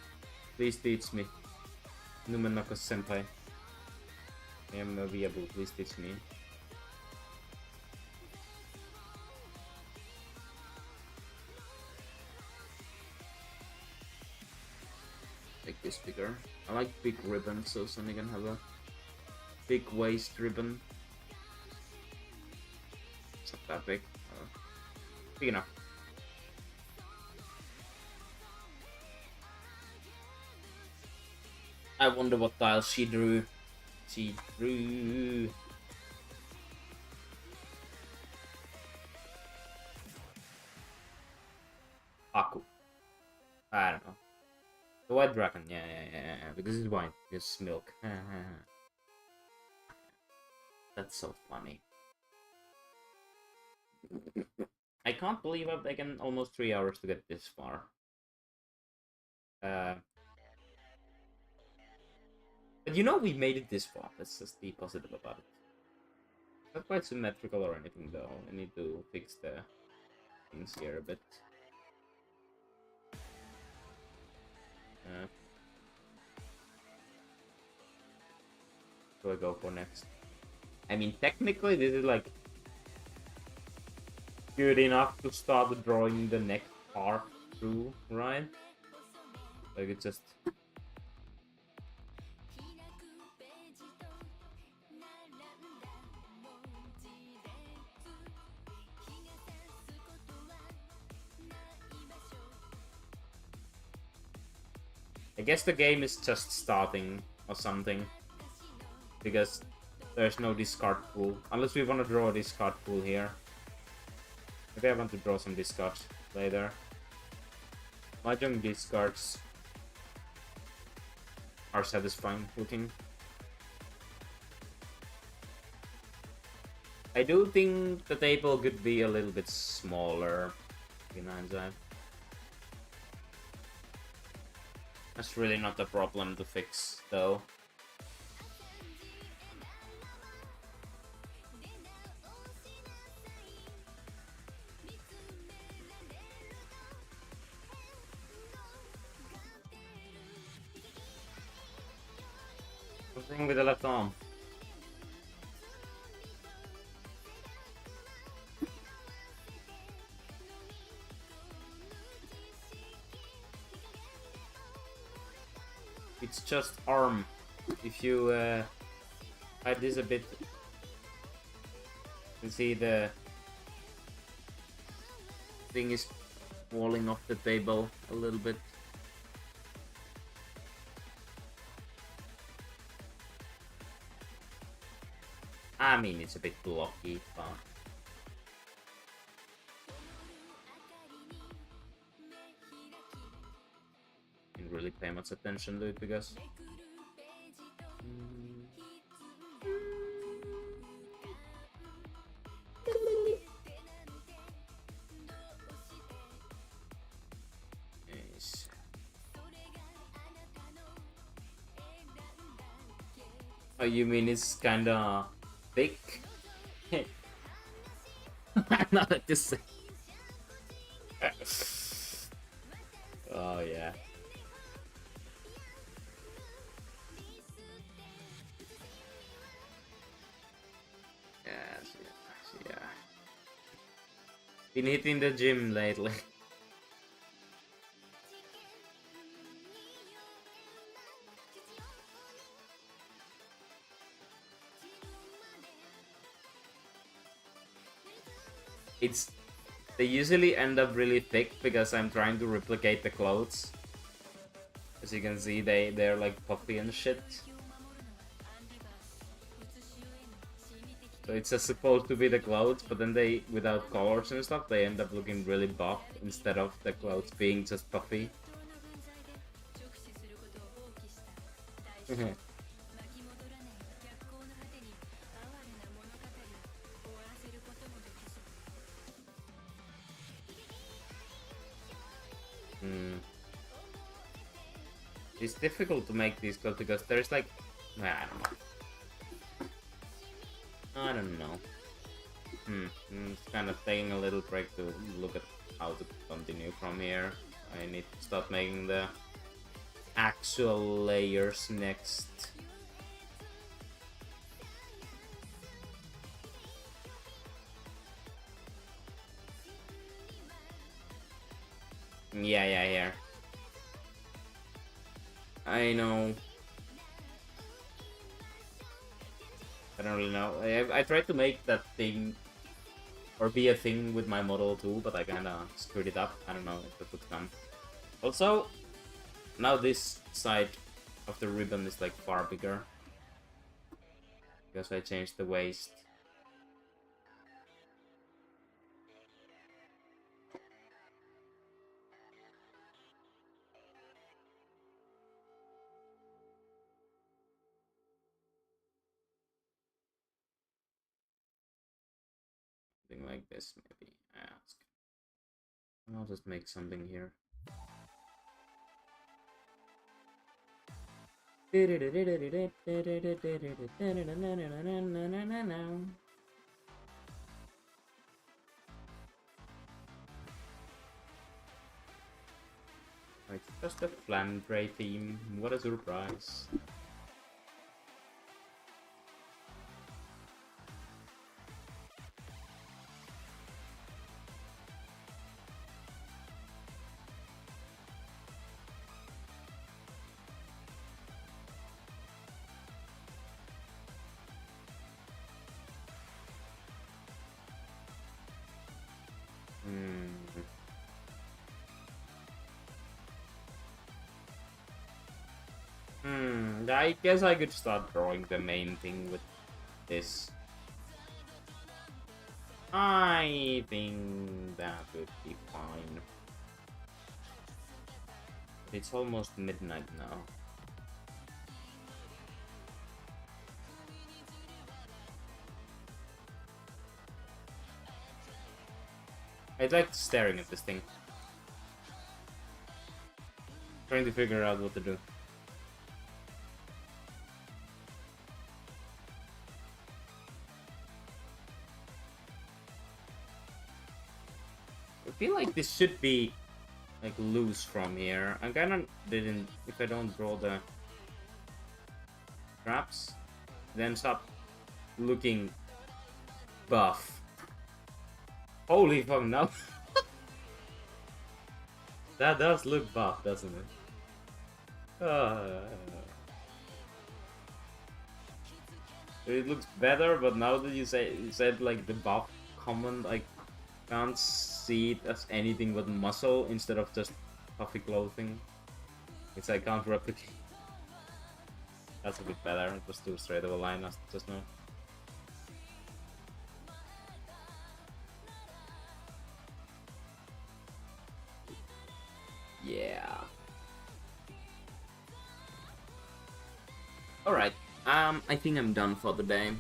Please teach me. Numenoko senpai. I am available, please teach me. Make this bigger. I like big ribbon, so Sonny can have a big waist ribbon. It's not that big. Big enough. I wonder what tile she drew. She drew. Aku. I don't know. The white dragon. Yeah. Because it's white. It's milk. That's so funny. I can't believe I've taken almost 3 hours to get this far. But you know we made it this far. Let's just be positive about it. Not quite symmetrical or anything though. I need to fix the things here a bit. What do I go for next? I mean, technically this is like good enough to start drawing the next part through, right? Like it's just... I guess the game is just starting or something. Because there's no discard pool. Unless we want to draw a discard pool here. Maybe I want to draw some discards later. Mahjong discards are satisfying looking. I do think the table could be a little bit smaller in hindsight. That's really not a problem to fix though. Something with the left arm. It's just arm. If you hide this a bit, you see the thing is falling off the table a little bit. I mean, it's a bit blocky, but didn't really pay much attention to it because yes. Oh, you mean it's kinda thick? I'm not at this. Oh yeah. Yes, yeah. Been hitting the gym lately. it's they usually end up really thick because I'm trying to replicate the clothes. As you can see, they're like puffy and shit. So it's just supposed to be the clothes, but then they, without colors and stuff, they end up looking really buff instead of the clothes being just puffy. It's difficult to make these clothes because there's like, I don't know. I don't know. It's kind of taking a little break to look at how to continue from here. I need to start making the actual layers next. Yeah, here. I know. I don't really know. I tried to make that thing or be a thing with my model too, but I kinda screwed it up. I don't know if that would come. Also, now this side of the ribbon is like far bigger because I changed the waist. Something like this, maybe. I ask. I'll just make something here. It's just a flambre theme. What a surprise. I guess I could start drawing the main thing with this. I think that would be fine. It's almost midnight now. I like staring at this thing. Trying to figure out what to do. I feel like this should be like loose from here. I kinda didn't, if I don't draw the straps, then stop looking buff. Holy fuck, no. That does look buff, doesn't it? It looks better, but now that you said like the buff comment, I can't see it as anything but muscle instead of just puffy clothing. It's I can't replicate. That's a bit better. It was too straight of a line as just now. Yeah. Alright. I think I'm done for the day.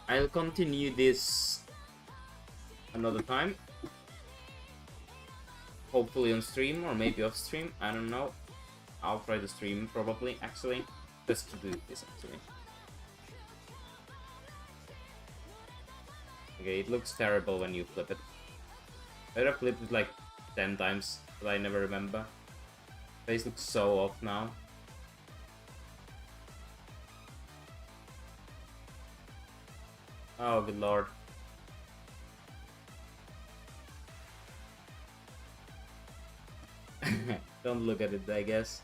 I'll continue this another time. Hopefully on stream or maybe off stream. I don't know. I'll try to stream probably, actually. Just to do this, actually. Okay, it looks terrible when you flip it. Better flip it like 10 times, but I never remember. Face looks so off now. Oh, good lord. Don't look at it, I guess.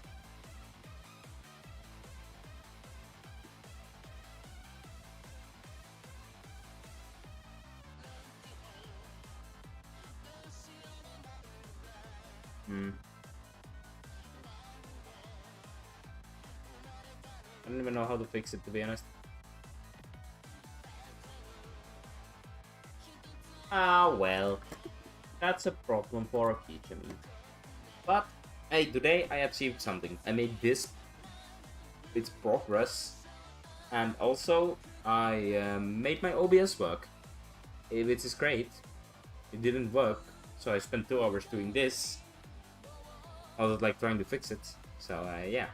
Hmm. I don't even know how to fix it, to be honest. Ah, well. That's a problem for a future me. But, hey, today I achieved something. I made this. It's progress. And also, I made my OBS work. Which is great. It didn't work. So I spent 2 hours doing this. I was like trying to fix it. So, yeah.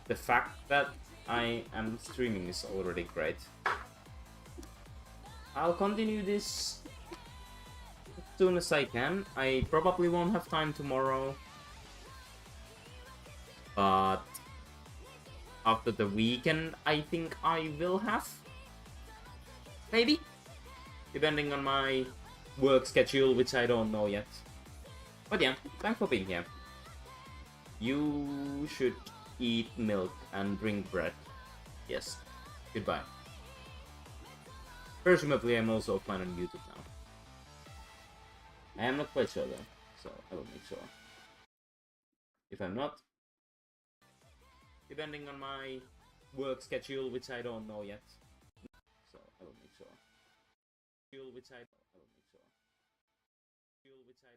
The fact that I am streaming is already great. I'll continue this as soon as I can. I probably won't have time tomorrow. But after the weekend, I think I will have. Maybe. Depending on my work schedule, which I don't know yet. But yeah, thanks for being here. You should eat milk and drink bread. Yes. Goodbye. Presumably, I'm also offline on YouTube now. I am not quite sure though, so I will make sure. If I'm not, depending on my work schedule, which I don't know yet, so I will make sure. Which I will make sure. Which I